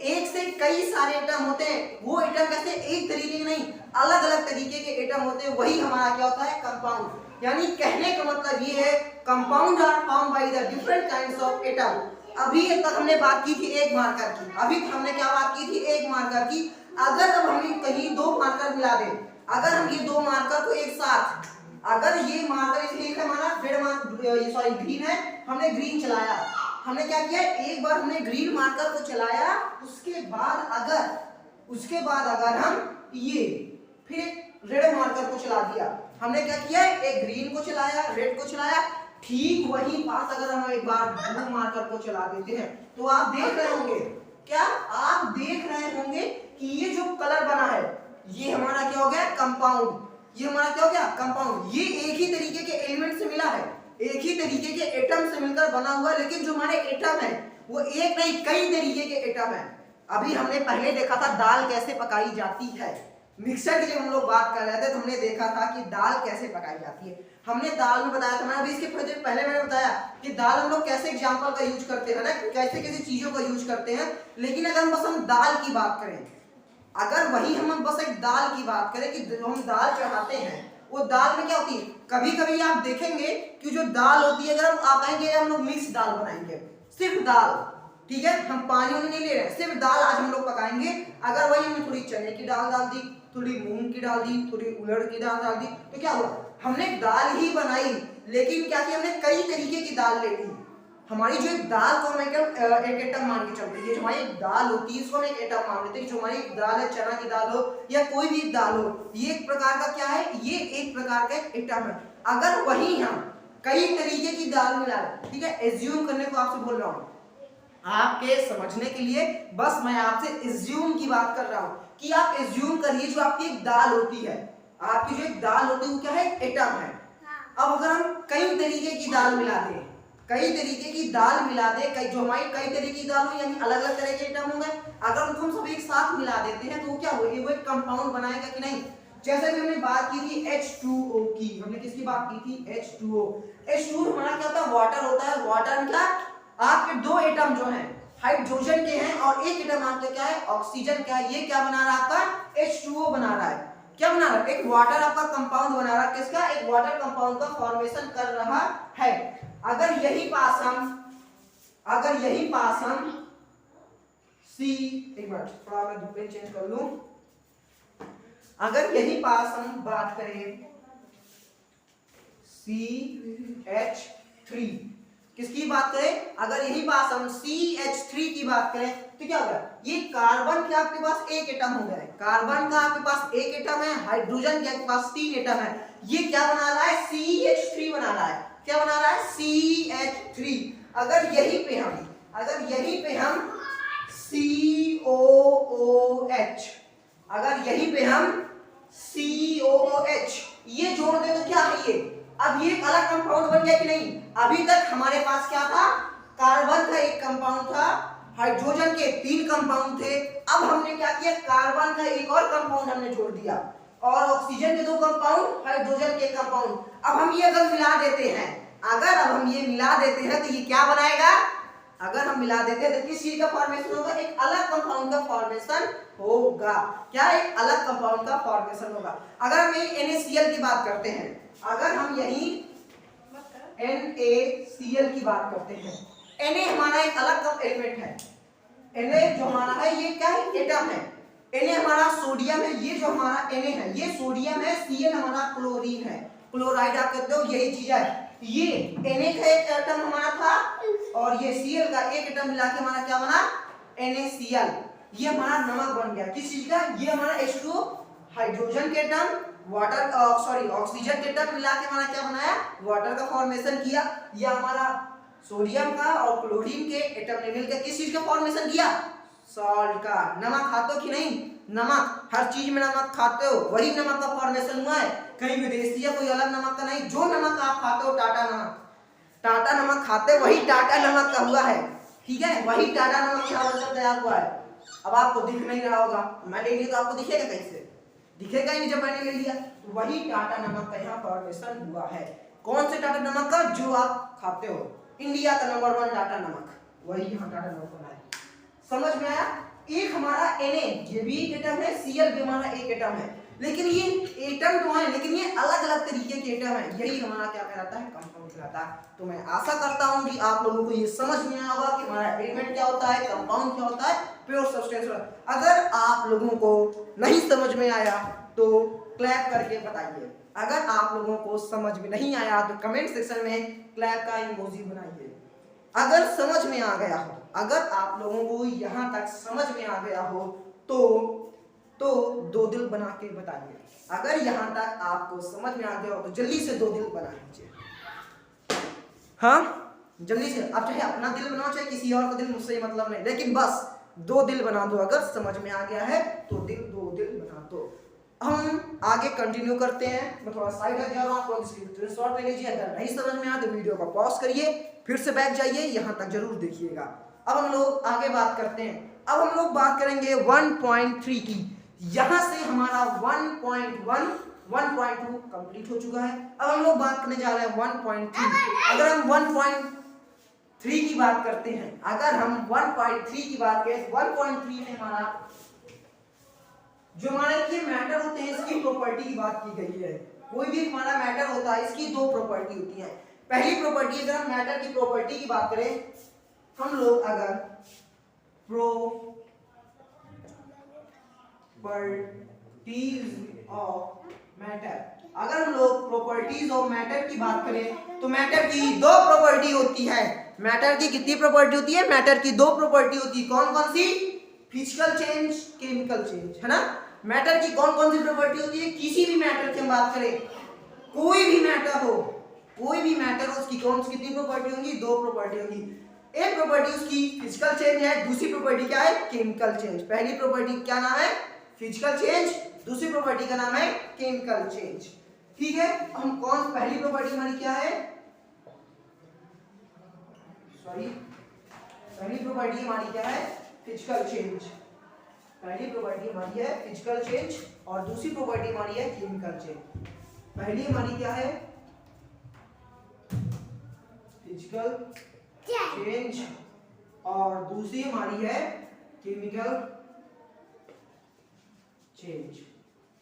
एक से कई सारे एटम होते हैं। वो एटम कैसे, एक तरीके के नहीं, अलग अलग तरीके के एटम होते हैं, वही हमारा क्या होता है, कंपाउंड। यानी कहने का मतलब ये है, compound are formed by the different kinds of atom. अभी तक हमने बात की थी एक मार्कर की, अभी हमने क्या बात की थी, एक मार्कर की। अगर अब हम कहीं दो मार्कर मिला दें, अगर हम ये दो मार्कर को एक साथ, अगर ये मार्कर इसलिए हमारा रेड मार्कर, सॉरी ग्रीन है, हमने ग्रीन चलाया, हमने क्या किया, एक बार हमने ग्रीन मार्कर को चलाया, उसके बाद अगर हम ये फिर रेड मार्कर को चला दिया, हमने क्या किया, एक ग्रीन को चलाया, रेड को चलाया, ठीक वही बात अगर हम एक बार ब्लू मार्कर को चला देते हैं, तो आप देख रहे होंगे, क्या आप देख रहे होंगे कि ये जो कलर बना है, ये हमारा क्या हो गया, कंपाउंड। ये हमारा क्या हो गया, कंपाउंड। ये एक ही तरीके के एलिमेंट से मिला है, एक ही तरीके के एटम से मिलकर बना हुआ है, लेकिन जो हमारे एटम है वो एक नहीं कई तरीके के एटम है। अभी हमने पहले देखा था दाल कैसे पकाई जाती है, मिक्सर की जब हम लोग बात कर रहे थे तो हमने देखा था कि दाल कैसे पकाई जाती है। हमने दाल में बताया था, मैं अभी इसके पहले मैंने बताया कि दाल हम लोग कैसे एग्जाम्पल का यूज करते हैं ना, कैसे कैसे चीजों का यूज करते हैं। लेकिन अगर हम दाल की बात करें, अगर वही हम बस एक दाल की बात करें कि जो हम दाल चढ़ाते हैं वो दाल में क्या होती है, कभी कभी आप देखेंगे कि जो दाल होती है, अगर आप आएंगे हम लोग मिक्स दाल बनाएंगे, सिर्फ दाल, ठीक है, हम पानी वानी नहीं ले रहे हैं, सिर्फ दाल आज हम लोग पकाएंगे। अगर वही हमने थोड़ी चने की दाल डाल दी, थोड़ी मूंग की डाल दी, थोड़ी उड़द की दाल डाल दी, तो क्या हुआ, हमने दाल ही बनाई, लेकिन क्या किया हमने कई तरीके की दाल ले ली। हमारी जो एक दाल को हम एक एटम मान के चलते हैं, जो हमारी एक दाल होती है इसको हम एक एटम मान लेते हैं। जो हमारी एक दाल है, चना की दाल हो या कोई भी दाल हो, ये एक प्रकार का क्या है, ये एक प्रकार का एटम है। अगर वही हम कई तरीके की दाल मिला, ठीक है, एज्यूम करने को आपसे बोल रहा हूँ, आपके समझने के लिए बस मैं आपसे एज्यूम की बात कर रहा हूँ कि आप एज्यूम करिए जो आपकी एक दाल होती है, आपकी जो एक दाल होती है वो क्या है, एटम है। अब अगर हम कई तरीके की दाल मिला दें, कई तरीके की दाल मिला दे, जो हमारी कई तरीके की दाल हो यानी अलग अलग तरह के एटम होंगे, अगर उनको हम सब एक साथ मिला देते हैं तो क्या होगा, वो एक कंपाउंड बनाएगा कि नहीं। जैसे कि हमने बात की थी H2O की, हमने किसकी बात की थी, H2O। H2O हमारा क्या होता है, वाटर होता है। वाटर क्या, आपके दो एटम जो हैं हाइड्रोजन के हैं और एक एटम आपका क्या है, ऑक्सीजन का। ये क्या बना रहा है आपका, H2O बना रहा है। क्या बना रहा है, एक वाटर आपका कंपाउंड बना रहा है, किसका, एक वाटर कंपाउंड का फॉर्मेशन कर रहा है। अगर यही पास हम सी, एक मिनट थोड़ा मैं पेन चेंज कर लूं, अगर यही पास हम बात करें CH3, किसकी बात करें, अगर यही पास हम CH3 की बात करें तो क्या होगा, ये कार्बन के आपके पास एक एटम हो गया है, कार्बन का आपके पास एक एटम है, हाइड्रोजन के आपके पास 3 एटम है। ये क्या बना रहा है, CH3 बना रहा है। क्या बना रहा है, CH3। अगर यहीं पे हम COOH, अगर यहीं पे हम COOH ये जोड़ दे तो क्या है, ये अब ये एक अलग कंपाउंड बन गया कि नहीं। अभी तक हमारे पास क्या था, कार्बन का एक कंपाउंड था, हाइड्रोजन के 3 कंपाउंड थे। अब हमने क्या किया, कार्बन का एक और कंपाउंड हमने जोड़ दिया और ऑक्सीजन के 2 कंपाउंड, हाइड्रोजन के कंपाउंड। अब हम ये अगर मिला देते हैं, तो ये क्या बनाएगा, अगर हम मिला देते हैं तो किस चीज का फॉर्मेशन होगा, एक अलग कंपाउंड का फॉर्मेशन होगा। क्या, एक अलग कंपाउंड का फॉर्मेशन होगा। अगर हम NaCl की बात करते हैं, अगर हम यही NaCl की बात करते हैं, Na हमारा एक अलग एलिमेंट है। Na जो हमारा है ये क्या है, एटम है। Na हमारा सोडियम है, ये जो हमारा Na है ये सोडियम है, Cl हमारा क्लोरीन है, क्लोराइड आप कहते हो, यही चीज है। ये Na का एक एटम हमारा था और ये Cl का एक एटम मिला के हमारा क्या बना, NaCl। ये हमारा नमक बन गया, किस चीज का, ये हमारा H2O हाइड्रोजन के एटम, ऑक्सीजन के एटम मिला के हमारा क्या बनाया, वाटर का फॉर्मेशन किया। ये हमारा सोडियम का और क्लोरीन के एटम ने मिलकर किस चीज का फॉर्मेशन किया, सॉल्ट का। नमक खाते हो कि नहीं, नमक हर चीज में नमक खाते हो, वही नमक का फॉर्मेशन हुआ है, कहीं विदेशी या कोई अलग नमक का नहीं। जो नमक आप खाते हो, टाटा नमक खाते हो, वही टाटा नमक का हुआ है, ठीक है, वही टाटा नमक यहाँ बनकर तैयार हुआ है। अब आपको दिख नहीं रहा होगा, मैं ले लिया तो आपको दिखेगा कैसे, दिखेगा ही नहीं जब मैंने ले लिया। तो वही टाटा नमक का यहाँ फॉर्मेशन हुआ है। कौन से टाटा नमक का, जो आप खाते हो, इंडिया का नंबर 1 टाटा नमक, वही यहाँ टाटा नमक बना है। समझ में आया। एक हमारा Na, ये भी एक एटम है, Cl भी हमारा एक एटम है, लेकिन ये एटम तो है लेकिन ये अलग अलग तरीके के एटम है, यही हमारा क्या कहलाता है, कंपाउंड कहलाता है। तो मैं आशा करता हूँ कि आप लोगों को ये समझ में आया होगा कि हमारा एलिमेंट क्या होता है, कंपाउंड क्या होता है, प्योर सब्सटेंस। अगर आप लोगों को नहीं समझ में आया तो क्लैप करके बताइए, अगर आप लोगों को समझ में नहीं आया तो कमेंट सेक्शन में क्लैप का इमोजी बनाइए। अगर समझ में आ गया हो, अगर आप लोगों को यहाँ तक समझ में आ गया हो तो 2 दिल बना के बताइए। अगर यहाँ तक आपको समझ में आ गया हो तो जल्दी से 2 दिल बना लीजिए। हाँ जल्दी से, आप चाहे अपना दिल बनाओ चाहे किसी और का दिल, मुझसे मतलब नहीं, लेकिन बस 2 दिल बना दो। अगर समझ में आ गया है तो 2 दिल बना दो। हम आगे कंटिन्यू करते हैं। मैं थोड़ा साइड हट जा रहा हूँ, आप स्क्रीनशॉट ले लीजिए। अगर नहीं समझ में आया तो वीडियो को पॉज करिए, फिर से बैक जाइए, यहाँ तक जरूर देखिएगा। अब हम लोग आगे बात करते हैं। अब हम लोग बात करेंगे 1.3 की। यहाँ से हमारा 1.1 1.2 कंप्लीट हो चुका है। अब हम लोग बात करने जा रहे हैं 1.3। अगर हम 1.3 की बात करते हैं, अगर हम 1.3 की बात करें, 1.3 में हमारा जो हमारे ये मैटर होते हैं इसकी प्रॉपर्टी की बात की गई है। कोई भी हमारा मैटर होता है इसकी दो प्रॉपर्टी होती है। पहली प्रॉपर्टी, अगर हम मैटर की प्रॉपर्टी की बात करें, हम लोग अगर प्रॉपर्टीज ऑफ मैटर, अगर हम लोग प्रॉपर्टीज ऑफ मैटर की बात करें तो मैटर की दो प्रॉपर्टी होती है। मैटर की कितनी प्रॉपर्टी होती है? मैटर की दो प्रॉपर्टी होती है। कौन कौन सी? फिजिकल चेंज, केमिकल चेंज, है ना। मैटर की कौन कौन सी प्रॉपर्टी होती है? किसी भी मैटर की हम बात करें, कोई भी मैटर हो, कोई भी मैटर हो, उसकी कौन सी कितनी प्रॉपर्टी होंगी? दो प्रॉपर्टी होंगी। एक प्रॉपर्टी उसकी फिजिकल चेंज है, दूसरी प्रॉपर्टी क्या है? Chemical change. पहली प्रॉपर्टी क्या नाम है? फिजिकल चेंज, दूसरी प्रॉपर्टी का नाम है केमिकल चेंज। ठीक है, हम कौन, पहली प्रॉपर्टी हमारी क्या है? सॉरी, पहली प्रॉपर्टी हमारी क्या है? Physical change. पहली प्रॉपर्टी हमारी है फिजिकल चेंज और दूसरी प्रॉपर्टी हमारी है केमिकल चेंज। पहली हमारी क्या है? फिजिकल चेंज और दूसरी हमारी है केमिकल चेंज।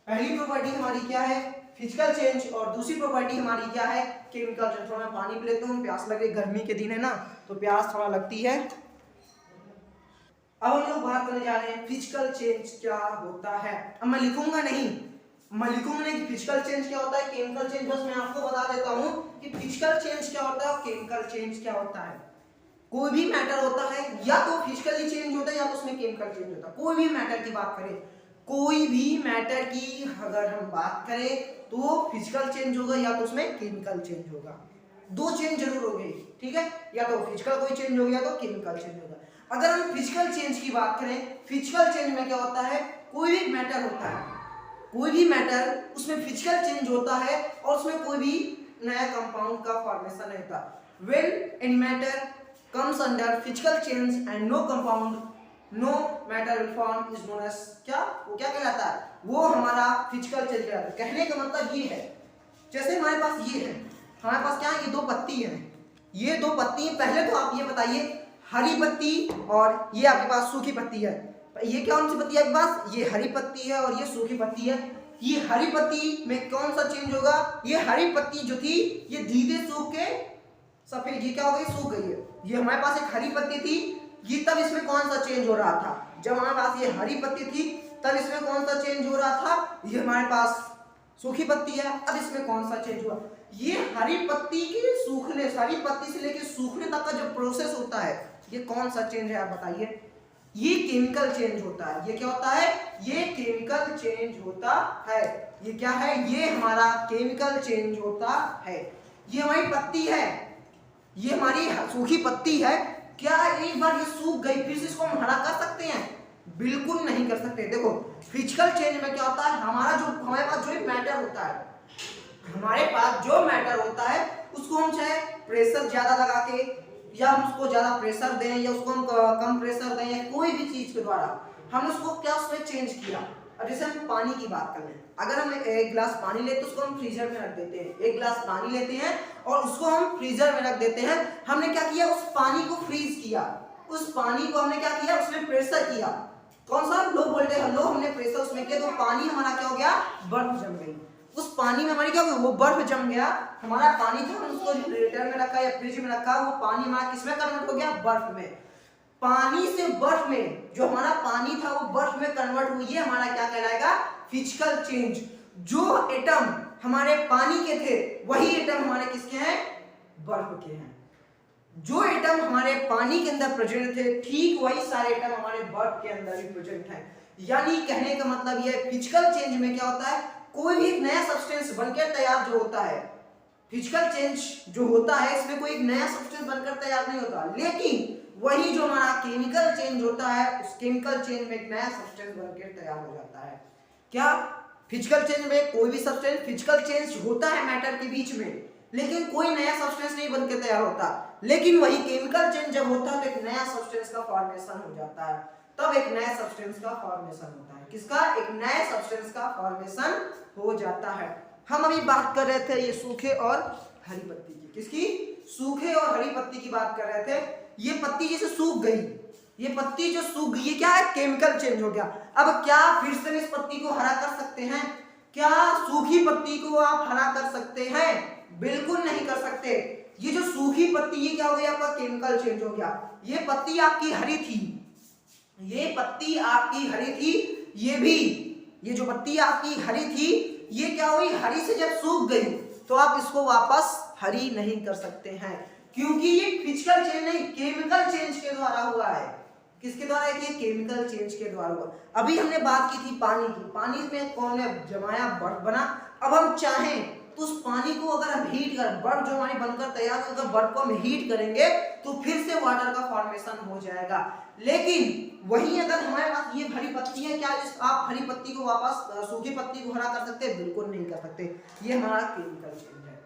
पहली प्रॉपर्टी हमारी क्या है? फिजिकल चेंज और दूसरी प्रॉपर्टी हमारी क्या है? Chemical change. थोड़ा मैं पानी पी लेता हूँ, प्यास लग रही, गर्मी के दिन है ना तो प्यास थोड़ा लगती है। अब हम लोग बात करने जा रहे हैं फिजिकल चेंज क्या होता है। अब मैं लिखूंगा नहीं, मैं लिखूंगा नहीं कि फिजिकल चेंज क्या होता है, केमिकल चेंज, बस मैं आपको बता देता हूं कि फिजिकल चेंज क्या होता है और केमिकल चेंज क्या होता है। कोई भी मैटर होता है या तो फिजिकली चेंज होता है या तो उसमें केमिकल चेंज होता है। कोई भी मैटर की बात करें, कोई भी मैटर की अगर हम बात करें तो फिजिकल चेंज होगा या तो उसमें केमिकल चेंज होगा। दो चेंज जरूर हो गई, ठीक है, या तो फिजिकल कोई चेंज हो गया तो केमिकल चेंज होगा। अगर हम फिजिकल चेंज की बात करें, फिजिकल चेंज में क्या होता है? कोई भी मैटर होता है, कोई भी मैटर, उसमें फिजिकल चेंज होता है और उसमें कोई भी नया कंपाउंड का फॉर्मेशन नहीं होता। When any matter comes under physical change and no compound, no matter will form is known as क्या? वो क्या कहलाता है? वो हमारा फिजिकल चेंज कहलाता है। कहने का मतलब ये है, जैसे हमारे पास ये है, हमारे पास क्या है? ये दो पत्ती है, ये दो पत्ती है। पहले तो आप ये बताइए, हरी पत्ती और ये आपके पास सूखी पत्ती है, ये कौन सी पत्ती है आपके पास? ये हरी पत्ती है और ये सूखी पत्ती है। ये हरी पत्ती में कौन सा चेंज होगा? ये हरी पत्ती जो थी ये धीरे सूख के सफेद, ये क्या हो गई? सूख गई है। ये हमारे पास एक हरी पत्ती थी, ये तब इसमें कौन सा चेंज हो रहा था? जब हमारे पास ये हरी पत्ती थी तब इसमें कौन सा चेंज हो रहा था? ये हमारे पास सूखी पत्ती है, अब इसमें कौन सा चेंज हुआ? ये हरी पत्ती के सूखने, हरी पत्ती से लेके सूखने तक का जो प्रोसेस होता है, ये कौन सा चेंज है आप बताइए? ये केमिकल चेंज होता है। ये क्या होता है? ये केमिकल चेंज होता है। ये क्या है? ये हमारा केमिकल चेंज होता है। ये हमारी पत्ती है, ये हमारी सूखी पत्ती है। क्या एक बार ये सूख गई फिर से इसको हम हरा कर सकते हैं? बिल्कुल नहीं कर सकते। देखो फिजिकल चेंज में क्या होता है? हमारा जो, हमारे पास जो मैटर होता है, हमारे पास जो मैटर होता है उसको हम चाहे प्रेशर ज्यादा लगा के या हम उसको ज्यादा प्रेशर दें या उसको हम कम प्रेशर दें या कोई भी चीज के द्वारा हम उसको क्या उसमें चेंज किया। अब जैसे हम पानी की बात कर लें, अगर हम एक गिलास पानी लेते तो उसको हम फ्रीजर में रख देते हैं। एक गिलास पानी लेते हैं और उसको हम फ्रीजर में रख देते हैं। हमने क्या किया? उस पानी को फ्रीज किया, उस पानी को हमने क्या किया? उसमें प्रेशर किया। कौन सा? लो वोल्टेज, लो हमने प्रेशर उसमें किया तो पानी हमारा क्या हो गया? बर्फ जम गई। उस पानी में हमारी क्या हो गया? वो बर्फ जम गया। हमारा पानी था, हम उसको रेफ्रिजरेटर में रखा या फ्रिज में रखा, वो पानी हमारा किसमें कन्वर्ट हो गया? बर्फ में। पानी से बर्फ में, जो हमारा पानी था वो बर्फ में कन्वर्ट हुई, ये हमारा क्या कहलाएगा? Physical change. जो एटम हमारे पानी के थे वही एटम हमारे किसके हैं? बर्फ के हैं। जो एटम हमारे पानी के अंदर प्रेजेंट थे ठीक वही सारे एटम हमारे बर्फ के अंदर भी प्रेजेंट हैं। यानी कहने का मतलब ये फिजिकल चेंज में क्या होता है? कोई भी नया सब्सटेंस बनकर तैयार जो होता है, फिजिकल चेंज जो होता है इसमें कोई एक नया सब्सटेंस बनकर तैयार नहीं होता, लेकिन वही जो हमारा केमिकल चेंज होता है उस केमिकल चेंज में एक नया सब्सटेंस बनकर तैयार हो जाता है। क्या? फिजिकल चेंज में कोई भी सब्सटेंस, फिजिकल चेंज होता है मैटर के बीच में, लेकिन कोई नया सब्सटेंस नहीं बन के तैयार होता। लेकिन वही केमिकल चेंज जब होता है तो एक नया सब्सटेंस का फॉर्मेशन हो जाता है, तब एक नया सब्सटेंस का फॉर्मेशन होता है। किसका? एक नए सब्सटेंस का फॉर्मेशन हो जाता है। हम अभी बात कर रहे थे ये सूखे और हरी पत्ती की। किसकी? सूखे और हरी पत्ती की बात कर रहे थे। ये पत्ती जैसे सूख गई, ये पत्ती जो सूख गई, ये क्या है? केमिकल चेंज हो गया। अब क्या फिर से इस पत्ती को हरा कर सकते हैं? क्या सूखी पत्ती को आप हरा कर सकते हैं? बिल्कुल नहीं कर सकते। ये जो सूखी पत्ती, ये क्या हो गया? आपका केमिकल चेंज हो गया। ये पत्ती आपकी हरी थी, ये पत्ती आपकी हरी थी, ये भी, ये जो पत्ती आपकी हरी थी, ये क्या हुई? हरी से जब सूख गई तो आप इसको वापस हरी नहीं कर सकते हैं, क्योंकि ये फिजिकल चेंज नहीं, केमिकल चेंज के द्वारा हुआ है। किसके द्वारा है? कि केमिकल चेंज के द्वारा हुआ। अभी हमने बात की थी पानी की, पानी में कौन ने जमाया? बर्फ बना। अब हम चाहें तो उस पानी को अगर हम हीट कर, बर्फ जो हमारी बनकर तैयार हो, अगर बर्फ को हम हीट करेंगे तो फिर से वाटर का फॉर्मेशन हो जाएगा। लेकिन वहीं अगर हमारे पास ये हरी पत्ती है, क्या आप हरी पत्ती को वापस सूखी पत्ती को हरा कर सकते हैं? बिल्कुल नहीं कर सकते। ये हमारा केमिकल चेंज है।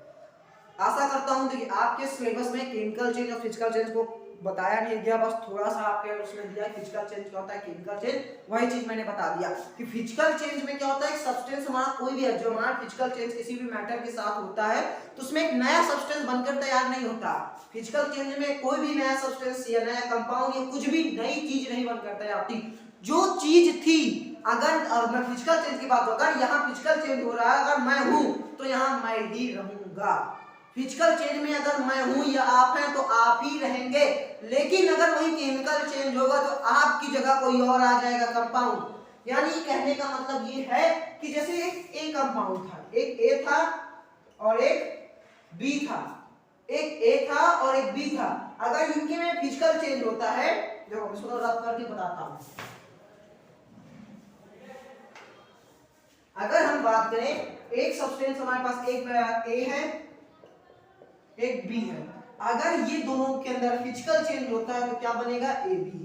आशा करता हूं कि आपके सिलेबस में केमिकल चेंज और फिजिकल चेंज को बताया नहीं गया, बस थोड़ा सा आपके उसमें दिया फिजिकल चेंज क्या होता है, केमिकल चेंज, वही चीज मैंने बता दिया कि फिजिकल चेंज में क्या होता है, सब्सटेंस हमारा कोई भी है, जो हमारा फिजिकल चेंज किसी भी मैटर के साथ होता है तो उसमें एक नया सब्सटेंस बनकर तैयार नहीं होता। फिजिकल चेंज में कोई भी नया सब्सटेंस या नया कंपाउंड या कुछ भी नई चीज नहीं बनकर तैयार होती। जो चीज थी, अगर मैं फिजिकल चेंज की बात, अगर यहाँ फिजिकल चेंज हो रहा है, अगर मैं हूं तो यहाँ मैं ही रहूंगा। फिजिकल चेंज में अगर मैं हूं या आप हैं तो आप ही रहेंगे। लेकिन अगर वही केमिकल चेंज होगा तो आपकी जगह कोई और आ जाएगा, कंपाउंड। यानी कहने का मतलब ये है कि जैसे एक ए कंपाउंड था, एक ए था और एक बी था, एक ए था और एक बी था। अगर इनके में फिजिकल चेंज होता है, देखो मैं इसको रब करके बताता हूं। अगर हम बात करें, एक सब्सटेंस हमारे पास, एक ए है एक बी है, अगर ये दोनों के अंदर फिजिकल चेंज होता है तो क्या बनेगा? A B.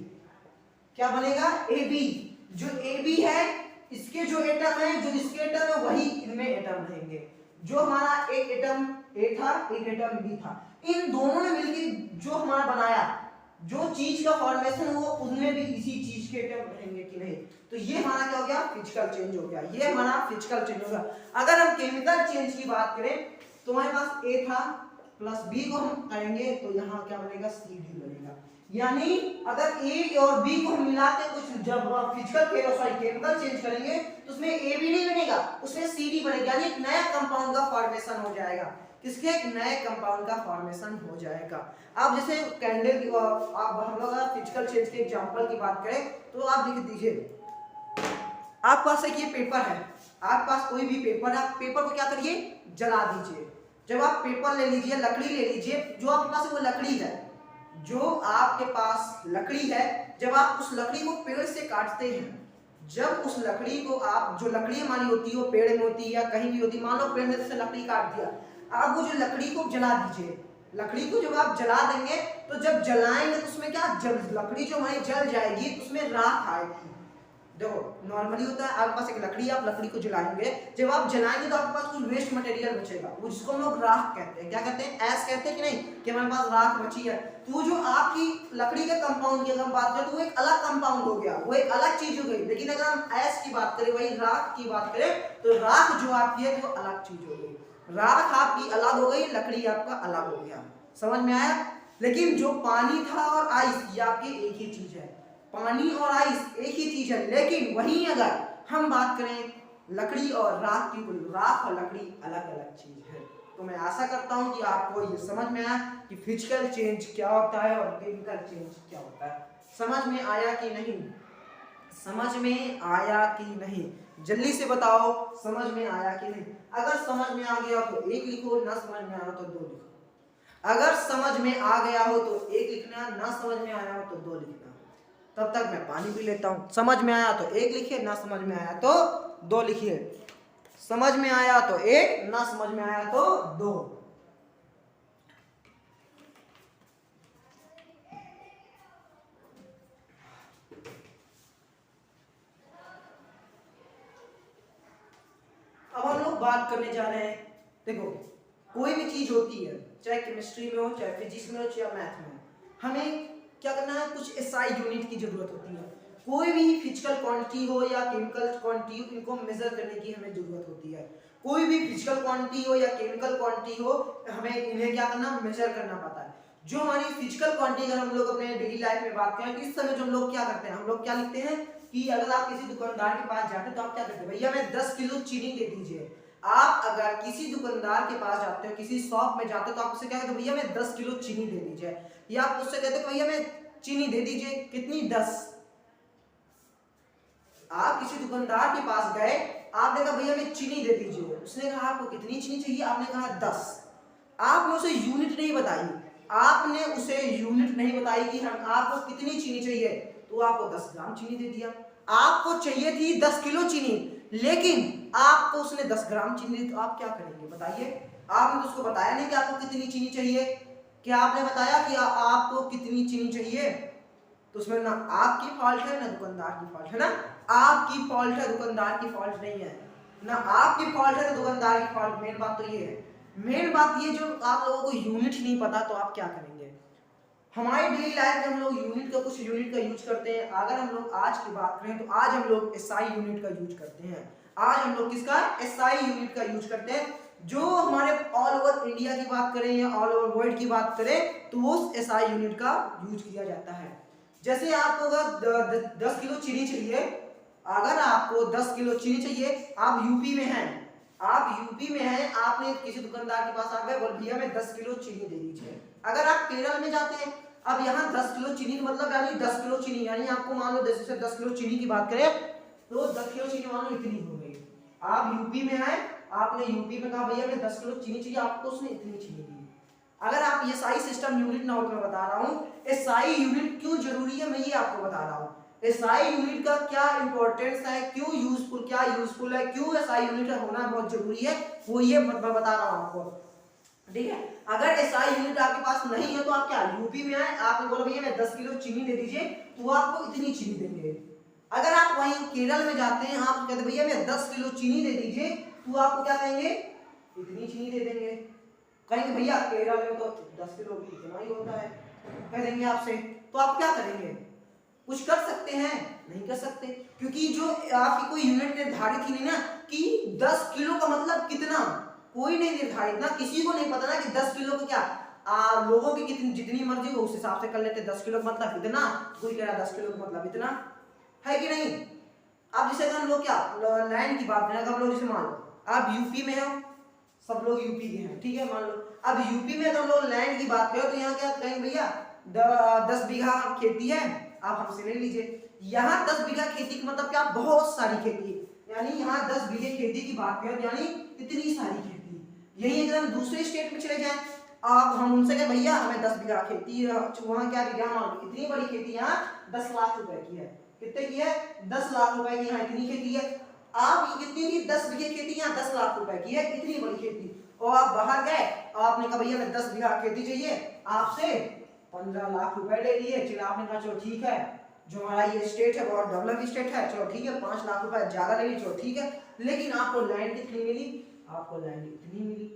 क्या बनेगा? A B. जो ए बी है, इसके जो एटम है, जो इसके एटम है, वही इनमें एटम रहेंगे। जो हमारा एक एटम ए था, एक एटम बी था, इन दोनों ने मिलकर जो हमारा बनाया, जो चीज का फॉर्मेशन हुआ, उनमें भी इसी चीज के एटम रहेंगे कि नहीं? तो ये हमारा क्या हो गया? फिजिकल चेंज हो गया। ये हमारा फिजिकल चेंज हो गया। अगर हम केमिकल चेंज की बात करें तो हमारे पास ए था प्लस बी को हम करेंगे तो यहाँ क्या बनेगा? सी डी बनेगा। यानी अगर ए और बी को हम मिलाते कुछ, जब केमिकल चेंज करेंगे तो उसमें ए बी नहीं बनेगा, उसमें सी डी बनेगा। यानी एक नया कंपाउंड का फॉर्मेशन हो जाएगा। किसके? एक नए कंपाउंड का फॉर्मेशन हो जाएगा। अब जैसे कैंडल की, आप हम लोग फिजिकल चेंज के एग्जांपल की बात करें तो आप लिख दीजिए, आपके पास एक ये पेपर है, आपके पास कोई भी पेपर है, पेपर को क्या करिए? जला दीजिए। जब आप पेपर ले लीजिए, लकड़ी ले लीजिए, जो आपके पास वो लकड़ी है, जो आपके पास लकड़ी है, जब आप उस लकड़ी को पेड़ से काटते हैं, जब उस लकड़ी को आप, जो लकड़ी हमारी होती है वो पेड़ में होती है या कहीं भी होती है, मान लो पेड़ में से लकड़ी काट दिया, आप वो जो लकड़ी को जला दीजिए। लकड़ी को जब आप जला देंगे तो जब जलाएंगे तो उसमें क्या, जब लकड़ी जो हमारी जल जाएगी तो उसमें राख आएगी। देखो नॉर्मली होता है, आपके पास एक लकड़ी, आप लकड़ी को जलाएंगे, जब आप जलाएंगे तो आपके पास कुछ वेस्ट मटेरियल बचेगा, वो जिसको हम लोग राख कहते हैं। क्या कहते हैं? ऐश कहते हैं कि नहीं, कि हमारे पास राख बची है। तो जो आपकी लकड़ी के कंपाउंड की अगर हम बात करें तो वो एक अलग कंपाउंड हो गया, वो एक अलग चीज हो गई। लेकिन अगर हम ऐश की बात करें, वही राख की बात करें, तो राख जो आपकी है वो अलग चीज हो गई। राख आपकी अलग हो गई, लकड़ी आपका अलग हो गया। समझ में आया? लेकिन जो पानी था और आइस, ये आपकी एक ही चीज है। पानी और आइस एक ही चीज है। लेकिन वहीं अगर हम बात करें लकड़ी और राख की, तो राख और लकड़ी अलग अलग चीज है। तो मैं आशा करता हूं कि आपको ये समझ में आया कि फिजिकल चेंज क्या होता है और केमिकल चेंज क्या होता है। समझ में आया कि नहीं? समझ में आया कि नहीं? जल्दी से बताओ, समझ में आया कि नहीं? अगर समझ में आ गया तो एक लिखो, ना समझ में आया तो दो लिखो। अगर समझ में आ गया हो तो एक लिखना, ना समझ में आया हो तो दो लिखना। तब तक मैं पानी पी लेता हूं। समझ में आया तो एक लिखिए, ना समझ में आया तो दो लिखिए। समझ में आया तो एक, ना समझ में आया तो दो। बात करने जा रहे हैं, देखो कोई भी चीज होती है, चाहे केमिस्ट्री में हो, चाहे फिजिक्स में हो, चाहे मैथ में हो, हमें क्या करना है, कुछ एसआई यूनिट की जरूरत होती है। कोई भी फिजिकल क्वांटिटी हो या केमिकल क्वांटिटी हो, इनको मेजर करने की हमें जरूरत होती है। कोई भी फिजिकल क्वांटिटी हो या केमिकल क्वांटिटी हो, हमें इन्हें क्या करना, मेजर करना पड़ता है। जो हमारी फिजिकल क्वांटिटी अगर हम लोग अपने डेली लाइफ में बात करें, इस समय जो हम लोग क्या करते हैं, हम लोग क्या लिखते हैं कि अगर आप किसी दुकानदार के पास जाते हैं तो आप क्या करते हैं, भैया हमें 10 किलो चीनी दे दीजिए। आप अगर किसी दुकानदार के पास जाते हो, किसी शॉप में जाते हो, तो आप उससे क्या कहते हो, भैया हमें 10 किलो चीनी दे दीजिए। या आप उससे कहते हो भैया हमें चीनी दे दीजिए, कितनी, 10। आप किसी दुकानदार के पास गए, आपने कहा भैया हमें चीनी दे दीजिए, उसने कहा आपको कितनी चीनी चाहिए, आपने कहा 10। आपने उसे यूनिट नहीं बताई, आपने उसे यूनिट नहीं बताई कि हम आपको कितनी चीनी चाहिए, तो आपको 10 ग्राम चीनी दे दिया। आपको चाहिए थी 10 किलो चीनी, लेकिन आपको उसने 10 ग्राम चीनी दी, तो आप क्या करेंगे बताइए। आपने तो उसको बताया नहीं कि आपको कितनी चीनी चाहिए। क्या आपने बताया कि आपको कितनी चीनी चाहिए? तो उसमें ना आपकी फॉल्ट है ना दुकानदार की फॉल्ट है, ना आपकी फॉल्ट है, दुकानदार की फॉल्ट नहीं है। ना आपकी फॉल्ट है ना दुकानदार की फॉल्ट। मेन बात तो ये है, मेन बात ये, जो आप लोगों को यूनिट नहीं पता, तो आप क्या करेंगे। हमारी डेली लाइफ में हम लोग यूनिट का, कुछ यूनिट का यूज करते हैं। अगर हम लोग आज की बात करें तो आज हम लोग एसआई यूनिट का यूज करते हैं। आज हम लोग किसका, एसआई यूनिट का यूज करते हैं। जो हमारे ऑल ओवर इंडिया की बात करें या ऑल ओवर वर्ल्ड की बात करें, तो उस एसआई यूनिट का यूज किया जाता है। जैसे आपको अगर 10 किलो चीनी चाहिए, अगर आपको 10 किलो चीनी चाहिए, आप यूपी में हैं, आप यूपी में हैं, आपने किसी दुकानदार के पास आ गए, बोल भैया मैं 10 किलो चीनी दे दीजिए। अगर आप केरल में जाते हैं, अब यहाँ 10 किलो चीनी मतलब यानी 10 किलो चीनी, यानी आपको मान लो जैसे 10 किलो चीनी की बात करें, तो 10 किलो चीनी मान लो इतनी हो गई। आप यूपी में आए, आपने यूपी में कहा भैया मैं 10 किलो चीनी चाहिए, आपको उसने इतनी चीनी दी। अगर आप ये साई सिस्टम यूनिट ना हो, तो मैं बता रहा हूँ एसआई यूनिट क्यों जरूरी है, मैं ये आपको बता रहा हूँ। एसआई यूनिट का क्या इंपॉर्टेंस है, क्यों यूजफुल, क्या यूजफुल है, क्यों एसआई यूनिट होना बहुत जरूरी है, वो ये मैं बता रहा हूँ आपको। ठीक है, अगर एसआई यूनिट आपके पास नहीं है, तो आप क्या, यूपी में आए, आपने बोला भैया मैं 10 किलो चीनी दे दीजिए, तो वो आपको इतनी चीनी देंगे। अगर आप वहीं केरल में जाते हैं, आप कहते भैया मैं 10 किलो चीनी दे दीजिए, तो आपको क्या कहेंगे, इतनी चीनी दे देंगे। कहेंगे भैया केरल में तो 10 किलो इतना ही होता है, कह देंगे आपसे। तो आप क्या करेंगे, कुछ कर सकते हैं, नहीं कर सकते, क्योंकि जो आपकी कोई यूनिट निर्धारित ही नहीं ना कि 10 किलो का मतलब कितना, कोई नहीं निर्धारित ना, किसी को नहीं पता ना कि 10 किलो का क्या, लोगों की कितनी जितनी मर्जी हो उस हिसाब से कर लेते। 10 किलो का मतलब इतना, कोई कह रहा 10 किलो का मतलब इतना, है कि नहीं। अब जैसे हम लोग क्या लैंड की बात करें, हम लोग जैसे मान लो आप यूपी में हो, सब लोग यूपी के हैं, ठीक है, मान लो अब यूपी में अगर हम लोग लैंड की बात करें, तो यहाँ क्या कहेंगे भैया 10 बीघा खेती है, आप हमसे ले लीजिए। यहाँ 10 बीघा खेती का मतलब क्या, बहुत सारी खेती, यानी यहाँ 10 बीघे खेती की बात करें, यानी इतनी सारी खेती। यही अगर हम दूसरे स्टेट में चले जाएं, अब हम उनसे कहें भैया हमें 10 बीघा खेती है, वहाँ क्या बीघा, मान लो इतनी बड़ी खेती यहाँ 10 लाख रुपए की है, कितने की है, 10 लाख रुपए की यहाँ इतनी खेती है। आप कितनी की, 10 बीघे खेती यहाँ 10 लाख रुपए की है, इतनी बड़ी खेती। और आप बाहर गए, आपने कहा भैया मैं 10 बीघा खेती चाहिए, आपसे 15 लाख रुपए ले लिए। चलो आपने कहा चलो ठीक है, जो हमारा ये स्टेट है बहुत डेवलप स्टेट है, चलो ठीक है 5 लाख रुपए ज्यादा ले ली, चलो ठीक है, लेकिन आपको लैंड कितनी मिली, आपको लैंड इतनी मिली।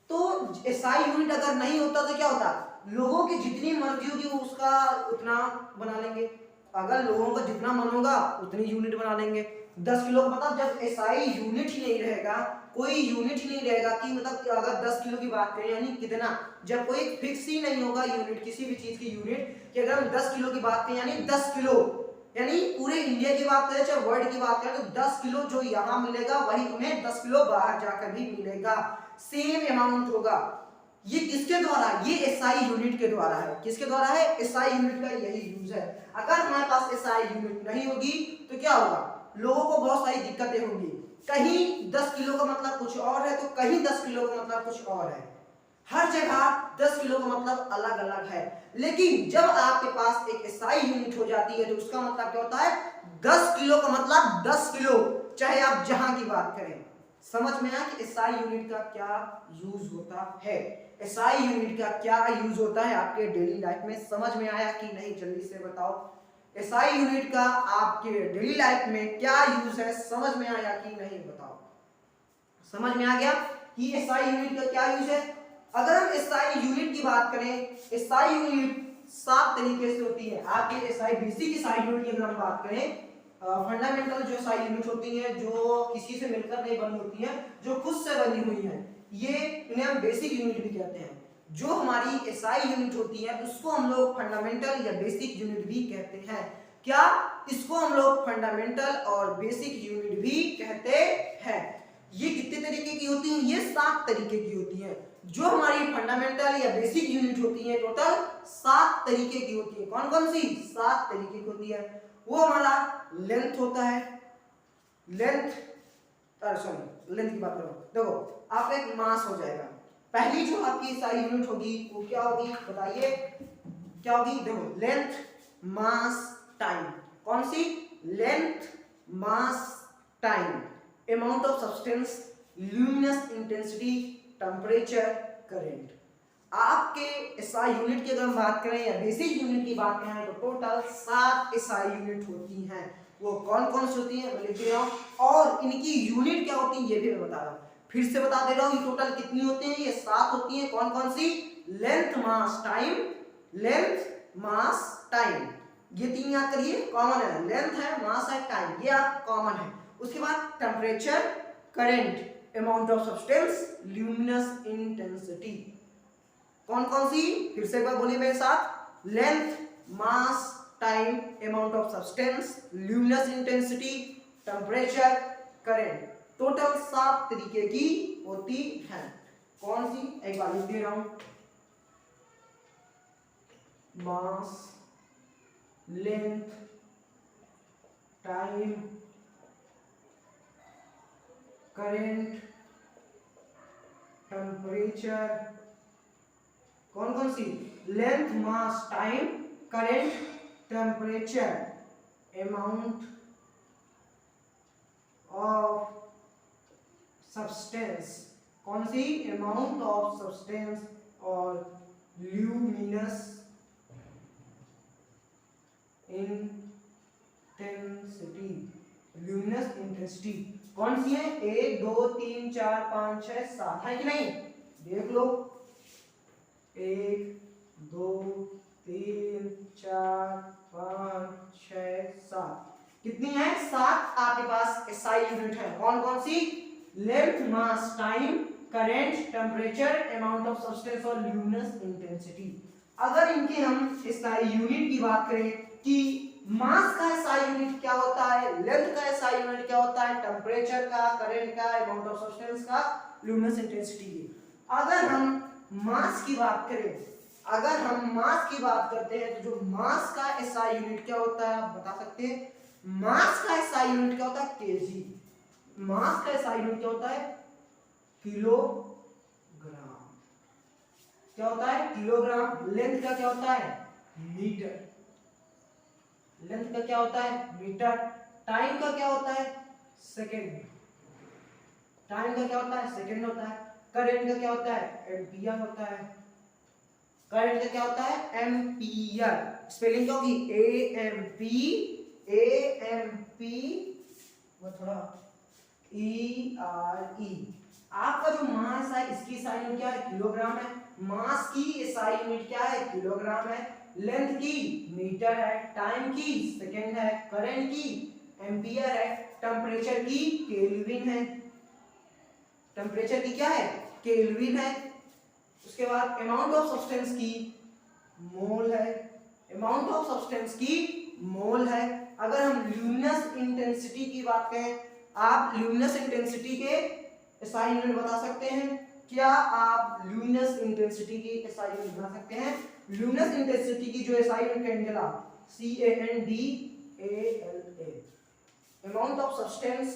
तो एसआई यूनिट अगर नहीं होता तो क्या होता, लोगों की जितनी मर्जी होगी वो उसका उतना बना लेंगे। अगर लोगों का जितना मन होगा उतनी यूनिट बना लेंगे। 10 किलो का मतलब, जब एसआई यूनिट ही नहीं रहेगा, कोई यूनिट ही नहीं रहेगा कि मतलब कि अगर 10 किलो की बात करें यानी कितना, जब कोई फिक्स ही नहीं होगा यूनिट, किसी भी चीज की यूनिट, कि अगर हम 10 किलो की बात करें यानी 10 किलो, यानी पूरे इंडिया की बात करें चाहे वर्ल्ड की बात करें, तो 10 किलो जो यहाँ मिलेगा वही तुम्हें 10 किलो बाहर जाकर भी मिलेगा, सेम अमाउंट होगा। ये किसके द्वारा, ये एसआई यूनिट के द्वारा है। किसके द्वारा है, एसआई यूनिट का यही यूज है। अगर हमारे पास एसआई यूनिट नहीं होगी तो क्या होगा, लोगों को बहुत सारी दिक्कतें होंगी। कहीं 10 किलो का मतलब कुछ और है, तो कहीं 10 किलो का मतलब कुछ और है। हर जगह 10 किलो का मतलब अलग अलग है। लेकिन जब आपके पास एक एसआई यूनिट हो जाती है, तो उसका मतलब क्या होता है, 10 किलो का मतलब 10 किलो, चाहे आप जहां की बात करें। समझ में आया कि एसआई यूनिट का क्या यूज होता है, एसआई यूनिट का क्या यूज होता है आपके डेली लाइफ में। समझ में आया कि नहीं, जल्दी से बताओ, एसआई यूनिट का आपके डेली लाइफ में क्या यूज है, समझ में आया कि नहीं, बताओ। समझ में आ गया कि एसआई यूनिट का क्या यूज है। अगर हम एसआई यूनिट की बात करें, एसआई यूनिट 7 तरीके से होती है। आपके एसआई बेसिक एसआई यूनिट की अगर हम बात करें, फंडामेंटल जो एसआई यूनिट होती है, जो किसी से मिलकर नहीं बनी होती है, जो खुद से बनी हुई है, ये इन्हें हम बेसिक यूनिट भी कहते हैं। जो हमारी एसआई यूनिट होती है उसको हम लोग फंडामेंटल या बेसिक यूनिट भी कहते हैं। क्या इसको हम लोग फंडामेंटल और बेसिक यूनिट भी कहते हैं। ये कितने तरीके की होती हैं? ये 7 तरीके की होती हैं। जो हमारी फंडामेंटल या बेसिक यूनिट होती है टोटल 7 तरीके की होती है। कौन कौन सी? 7 तरीके की होती है। वो हमारा लेंथ होता है, लेंथ लेंथ की बात करो, देखो आपका एक मास हो जाएगा। पहली जो आपकी एसआई यूनिट होगी वो क्या होगी बताइए, क्या होगी? देखो लेंथ, मास, टाइम। कौन सी? Length, mass, time, amount of substance, luminous intensity, temperature, current. आपके एसआई यूनिट की अगर हम बात करें या बेसिक यूनिट की बात करें तो टोटल 7 एसआई यूनिट होती हैं। वो कौन कौन सी होती हैं मैं लिख दे रहा हूं, और इनकी यूनिट क्या होती है ये भी मैं बता रहा हूं। फिर से बता दे रहा हूं, ये टोटल कितनी होती हैं? ये 7 होती हैं। कौन कौन सी? Length, mass, time, length, mass, time, ये 3 याद करिए, कॉमन है। लेंथ है, मास है, टाइम, ये आप कॉमन है। उसके बाद temperature, current, amount of substance, luminous intensity. कौन कौन सी? फिर से एक बार बोलिए मेरे साथ, length, mass, time, amount of substance, luminous intensity, temperature, current. Total 7 तरीके की होती है। कौन सी? एक बार लिख दे रहा हूं, mass, length, time, current, temperature. कौन कौन सी? Length, mass, time, current, temperature, amount of substance. कौन सी? अमाउंट ऑफ सब्सटेंस और ल्यूमिनस इंटेंसिटी, ल्यूमिनस इंटेंसिटी। कौन सी है? 1 2 3 4 5 6 7 है कि नहीं? देख लो, 1 2 3 4 5 6 7। कितनी है? 7 आपके पास एसआई यूनिट है। कौन कौन सी? Length, mass, time, current, temperature, amount of substance और ल्यूमिनस इंटेंसिटी। अगर इनके हम एसआई यूनिट की बात करें कि मास का एसआई यूनिट क्या होता है, लेंथ का एसआई यूनिट क्या होता है, टेम्परेचर का, करंट का, अमाउंट ऑफ सब्सटेंस का, ल्यूमिनस इंटेंसिटी की। अगर हम मास की बात करें, अगर हम मास की बात करते हैं तो जो मास का एसआई यूनिट क्या होता है आप बता सकते हैं? मास का एसआई यूनिट क्या होता है? केजी। मास का एसआई यूनिट क्या होता है? किलोग्राम। क्या होता है? किलोग्राम। लेंथ का क्या होता है? मीटर। लेंथ का क्या होता है? मीटर। टाइम का क्या होता है? सेकेंड। टाइम का क्या होता है? सेकेंड होता है। करंट का क्या होता है? एम्पियर होता है। करंट का क्या होता है? एम्पियर। स्पेलिंग क्या होगी? AMP वो थोड़ा ERE। आपका जो मास है इसकी एसआई यूनिट क्या है? किलोग्राम है। मास की एसआई यूनिट क्या है? किलोग्राम है। लेंथ की मीटर है, टाइम की सेकेंड है, करंट की एम्पियर है, टेम्परेचर की केल्विन है। टेम्परेचर की क्या है? केल्विन है। उसके बाद अमाउंट ऑफ सब्सटेंस की मोल है, अमाउंट ऑफ सब्सटेंस की मोल है। अगर हम ल्यूमिनस इंटेंसिटी की बात करें, आप ल्यूमिनस इंटेंसिटी के एसआई यूनिट बता सकते हैं? क्या आप ल्यूमिनस इंटेंसिटी की एसआई यूनिट बता सकते हैं? ल्यूमिनस इंटेंसिटी की जो SI unit candela, CANDALA। Amount of substance,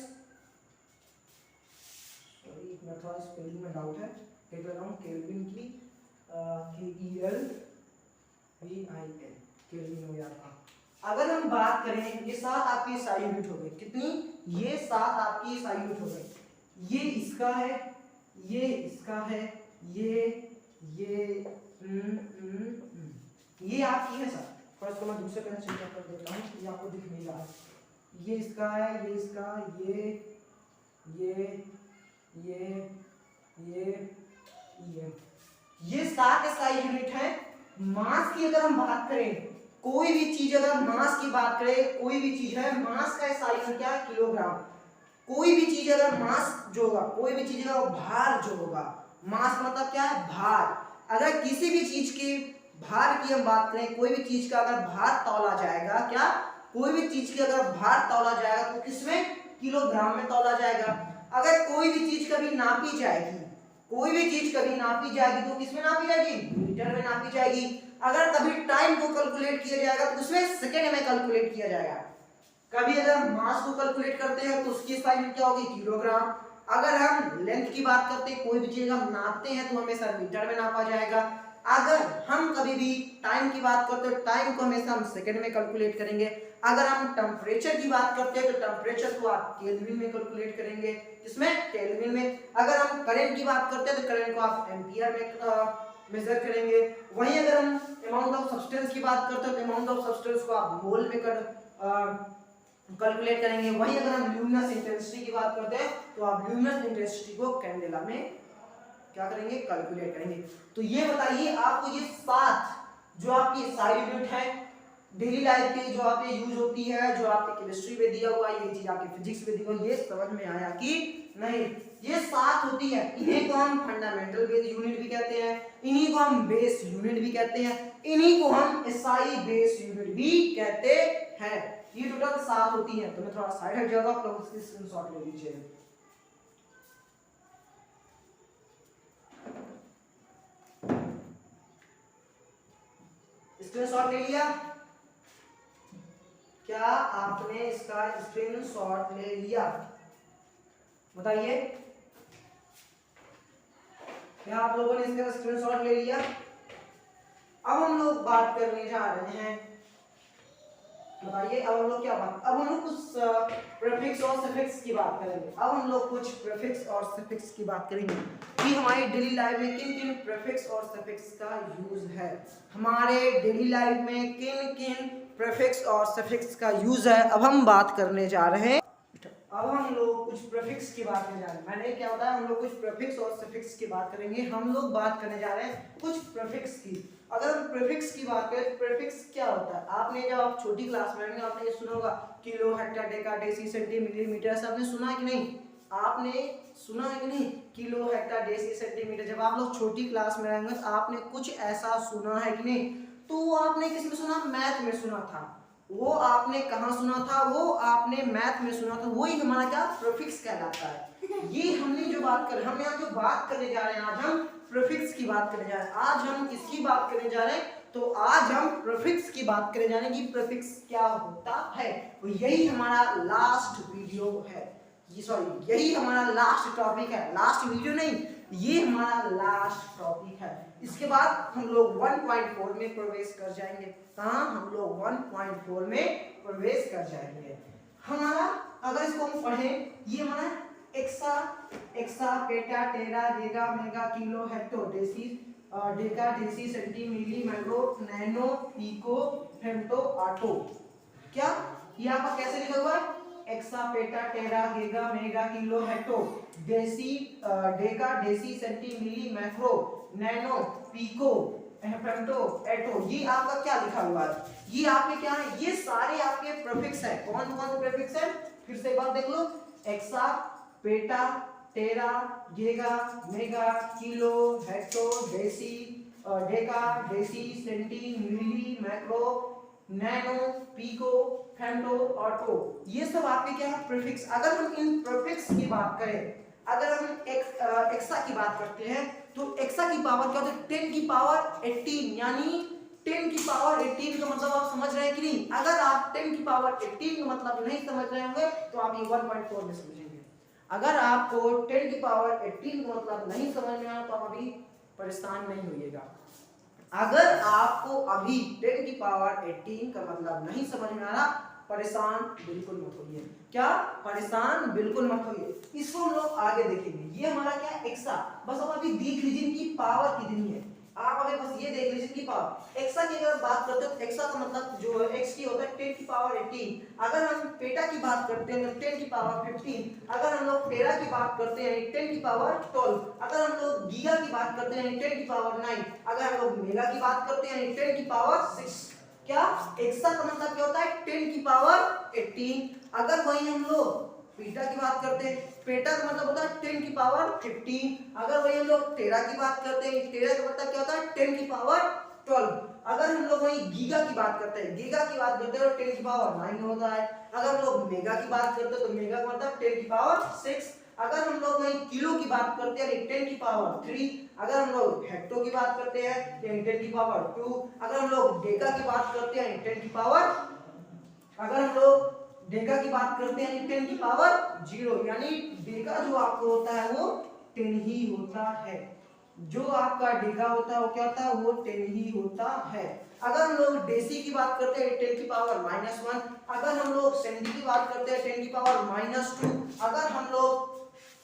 sorry मैं थोड़ा स्पेलिंग में डाउट है, देख लेता हूं। केल्विन की KELVIN, केल्विन हो गया आपका। अगर हम बात करें, ये 7 आपकी एसआई यूनिट हो गई। कितनी? ये 7 आपकी एसआई यूनिट हो गई। ये इसका है, ये इसका है, ये ये आपकी है सर। फर्स्ट को मैं दूसरे पेन से चेक कर देता हूँ, ये आपको दिख नहीं रहा। ये इसका है, ये इसका, ये ये सारे SI यूनिट है। मास की अगर हम बात करें, कोई भी चीज अगर मास की बात करें, कोई भी चीज है, मास का SI यूनिट क्या है? किलोग्राम। कोई भी चीज अगर मास जो होगा, कोई भी चीज का भार जो होगा, मास मतलब क्या है? भार। अगर किसी भी चीज के भार की हम बात करें, कोई भी चीज का अगर भार तौला जाएगा, क्या कोई भी चीज की अगर भार तौला जाएगा तो किसमें? किलोग्राम में तौला जाएगा। अगर कोई भी चीज कभी नापी जाएगी, कोई भी चीज कभी नापी जाएगी तो किसमें नापी जाएगी? मीटर में नापी जाएगी। अगर कभी टाइम को कैलकुलेट किया जाएगा तो उसमें सेकंड में कैलकुलेट किया जाएगा। कभी अगर मास को कैलकुलेट करते हैं तो उसकी SI यूनिट क्या होगी? किलोग्राम। अगर हम लेंथ की बात करते हैं, कोई भी चीज हम नापते हैं तो हमेशा मीटर में नापा जाएगा। अगर हम कभी भी टाइम की बात करते हैं, टाइम को हमेशा हम सेकंड में कैलकुलेट करेंगे। अगर हम टेम्परेचर की बात करते हैं तो टेम्परेचर को आप केल्विन में कैलकुलेट करेंगे। किसमें? केल्विन में। अगर हम करंट की बात करते हैं तो करंट को आप एम्पियर में मेजर करेंगे। वहीं अगर हम अमाउंट ऑफ सब्सटेंस की बात करते हैं तो अमाउंट ऑफ सब्सटेंस को आप मोल में कैलकुलेट करेंगे। वहीं अगर हम ल्यूमिनस इंटेंसिटी की बात करते हैं तो आप ल्यूमिनस इंटेंसिटी को कैंडेला में क्या करेंगे? कैलकुलेट करेंगे। तो ये बताइए आपको, ये 7 जो आपकी SI यूनिट है डेली लाइफ की, जो आपके यूज होती है, जो आपके केमिस्ट्री में दिया हुआ, ये चीज आपके फिजिक्स में दी हुई, ये समझ में आया कि नहीं? ये 7 होती है। इन्हीं को हम फंडामेंटल बेस यूनिट भी कहते हैं, इन्हीं को हम बेस यूनिट भी कहते हैं, इन्हीं को हम SI बेस यूनिट भी कहते हैं। ये टोटल 7 होती है। तो मैं थोड़ा साइड हट जाऊंगा, आप लोग इसकी स्क्रीनशॉट ले लीजिए। स्क्रीनशॉट ले लिया? क्या आपने इसका स्क्रीनशॉट ले लिया? बताइए, क्या आप लोगों ने इसका स्क्रीनशॉट ले लिया? अब हम लोग बात करने जा रहे हैं, बताइए अब हम लोग क्या बात, अब हम लोग कुछ प्रीफिक्स और सफिक्स की बात करेंगे। अब हम लोग कुछ प्रीफिक्स और सफिक्स की बात करेंगे कि हमारी डेली लाइफ में किन किन प्रीफिक्स और सफिक्स का यूज है। हमारे डेली लाइफ में किन किन प्रीफिक्स और सफिक्स का यूज है, अब हम बात करने जा रहे हैं। अब हम लोग कुछ प्रीफिक्स की बात करने जा रहे हैं। मैंने क्या बताया? हम लोग कुछ प्रीफिक्स और सफिक्स की बात करेंगे। हम लोग बात करने जा रहे हैं कुछ प्रीफिक्स की। अगर हम प्रीफिक्स की बात करें, प्रीफिक्स क्या होता है? आपने जब आप छोटी क्लास में रहेंगे आपने ये सुना होगा, kilo, hecto, deca, deci, centi, millimetre, सब आपने सुना है कि नहीं? आपने सुना है कि नहीं? Kilo, hecto, deci, centimetre. जब आप लोग छोटी क्लास में रहेंगे तो आपने कुछ ऐसा सुना है कि नहीं? तो वो आपने किस में सुना? मैथ में सुना था। वो आपने कहाँ सुना था? वो आपने मैथ में सुना था। वही हमारा क्या? प्रीफिक्स कहलाता है। ये हमने जो बात कर, हम यहाँ जो बात करने जा रहे हैं, आज हम प्रीफिक्स की बात करने जा रहे हैं। आज हम किसकी बात करने जा रहे हैं? तो आज हम प्रीफिक्स की बात करने जा रहे हैं कि प्रीफिक्स क्या होता है। तो यही हमारा लास्ट वीडियो है, सॉरी यही हमारा लास्ट टॉपिक है। लास्ट वीडियो नहीं, ये हमारा लास्ट टॉपिक है। इसके बाद हम लोग 1.4 में प्रवेश कर जाएंगे। कहाँ? हम लोग 1.4 में प्रवेश कर जाएंगे। हमारा अगर इसको हम पढ़ें, ये हमारा exa, peta, tera, giga, mega, kilo, hecto, deci, deca, deci, centi, milli, micro, nano, pico, femto, atto. क्या ये आपका कैसे लिखा हुआ है? Exa, peta, tera, giga, mega, kilo, hecto, deci, deca, deci, centi, milli, macro, nano, pico, femto, atto. ये आपका क्या लिखा हुआ है? ये आपके क्या है? ये सारे आपके प्रीफिक्स है। कौन कौन से प्रीफिक्स है? फिर से एक बार देख लो। Exa, peta, tera, giga, mega, kilo, hecto, deci, deca, deci, centi, milli, macro, nano, pico, femto, atto. ये सब आपके क्या है? प्रीफिक्स। अगर हम इन प्रीफिक्स की बात करें, अगर हम एक्सा की बात करते हैं तो एक्सा की पावर क्या होती है? 10 की पावर 18, यानी 10 की पावर 18 का मतलब आप समझ रहे हैं कि नहीं? अगर आप 10 की पावर 18 का मतलब नहीं समझ रहे होंगे तो आप ये 1.4 में समझेंगे। अगर आपको 10 की पावर 18 का मतलब नहीं समझ में आया तो आप अभी परेशान नहीं होइएगा। अगर आपको अभी 10 की पावर 18 का मतलब नहीं समझ में आ रहा, परेशान बिल्कुल मत होइए। क्या? परेशान बिल्कुल मत होइए। इसको हम लोग आगे देखेंगे। ये हमारा क्या? एक्सा। बस अब अभी देख लीजिए कि पावर कितनी है। आप अगर बस ये देख लीजिए की पावर एक्सा की अगर बात करते हैं तो एक्सा का मतलब जो है एक्स की होता है 10 की पावर 18। अगर हम पेटा की बात करते हैं तो 10 की पावर 15। अगर हम लोग टेरा की बात करते हैं 10 की पावर 12। अगर हम लोग गीगा की बात करते हैं 10 की पावर 9। अगर हम लोग मेगा की बात करते हैं 10 की पावर 6। क्या एक्सा का मतलब क्या होता है 10 की पावर 18। अगर वही हम लोग पेटा की बात करते हैं, पेटा का मतलब होता है 10 की पावर 15। अगर वही हम लोग टेरा की बात करते हैं, टेरा का मतलब क्या होता है 10 की पावर 12। अगर हम लोग वही गीगा की बात करते हैं, गीगा की बात करते हैं तो 10 की पावर 9 होता है। अगर हम लोग मेगा की बात करते हैं तो मेगा का मतलब 10 की पावर 6। अगर हम लोग वही किलो की बात करते हैं 10 की पावर 3। अगर हम लोग हेक्टो की बात करते हैं 10 की पावर 2। अगर हम लोग डेका की बात करते हैं 10 की पावर, अगर हम लोग डेका की बात करते हैं 10 की पावर 0। यानी डेका जो आपको होता है वो 10 ही होता है। जो आपका डेका होता है वो क्या होता है, वो 10 ही होता है। अगर हम लोग डेसी की बात करते हैं 10 की पावर -1। अगर हम लोग सेंटी की बात करते हैं 10 की पावर -2। अगर हम लोग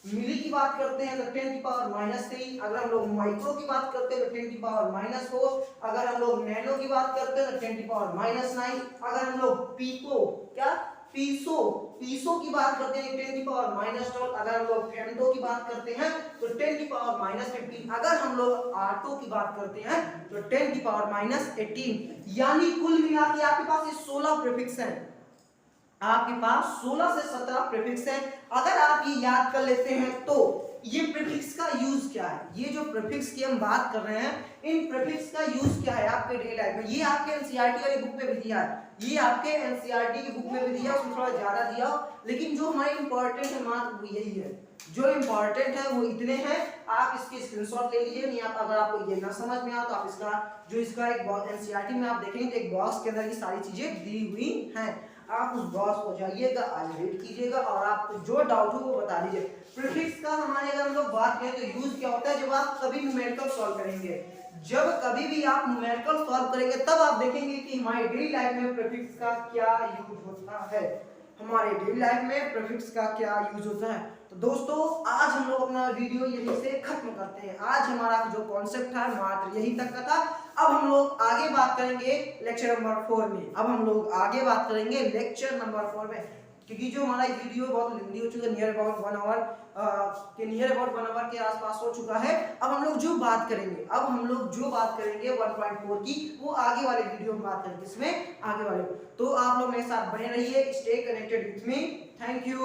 मिली की बात करते हैं तो 10 की पावर -3। अगर हम लोग माइक्रो की बात करते हैं तो 10 की पावर -4। अगर हम लोग नैनो की बात करते हैं तो 10 की पावर -9। अगर हम लोग पीको क्या पीसो पीसो की बात करते हैं 10 की पावर -12। अगर हम लोग फेम्टो की बात करते हैं तो 10 की पावर -15। अगर हम लोग आटो की बात करते हैं तो 10 की पावर -18। यानी कुल मिला के आपके पास ये 16 प्रीफिक्स हैं। आपके पास 16 से 17 प्रीफिक्स हैं। अगर आप ये याद कर लेते हैं तो ये प्रीफिक्स का यूज क्या है, ये जो प्रीफिक्स की हम बात कर रहे हैं इन प्रीफिक्स का यूज क्या है आपके डेली लाइफ में। ये आपके एनसीईआरटी वाली बुक में भी दिया है, ये आपके एनसीईआरटी की बुक में भी दिया, उसमें थोड़ा ज्यादा दिया, लेकिन जो हमारे इंपॉर्टेंट है मात्र वो यही है। जो इंपॉर्टेंट है वो इतने हैं, आप इसके स्क्रीनशॉट ले लीजिए। नहीं आप अगर आपको ये ना समझ में आ तो आप इसका जो इसका एक एनसीईआरटी में आप देखेंगे तो एक बॉक्स के अंदर ये सारी चीजें दी हुई हैं। आप उस बॉक्स को जाइएगा, आज रीड कीजिएगा और आपको जो डाउट हो वो बता दीजिए। प्रीफिक्स का हमारे अगर हम लोग बात करें तो यूज क्या होता है, जब आप कभी न्यूमेरिकल सॉल्व करेंगे, जब कभी भी आप न्यूमेरिकल सॉल्व करेंगे तब आप देखेंगे कि हमारे डेली लाइफ में प्रीफिक्स का क्या यूज होता है, हमारे डेली लाइफ में प्रीफिक्स का क्या यूज होता है। तो दोस्तों आज हम लोग अपना वीडियो यहीं से खत्म करते हैं। आज हमारा जो कॉन्सेप्ट था मात्र यही तक का था। अब हम लोग आगे बात करेंगे लेक्चर नंबर 4 में। अब हम लोग आगे बात करेंगे लेक्चर नंबर 4 में, क्योंकि जो हमारा वीडियो बहुत लंबी हो चुका है, नियर अबाउट 1 आवर के आसपास हो चुका है। अब हम लोग जो बात करेंगे 1.4 की, वो आगे वाले वीडियो में बात करेंगे, इसमें आगे वाले। तो आप लोग मेरे साथ बने रहिए, stay connected with me. Thank you.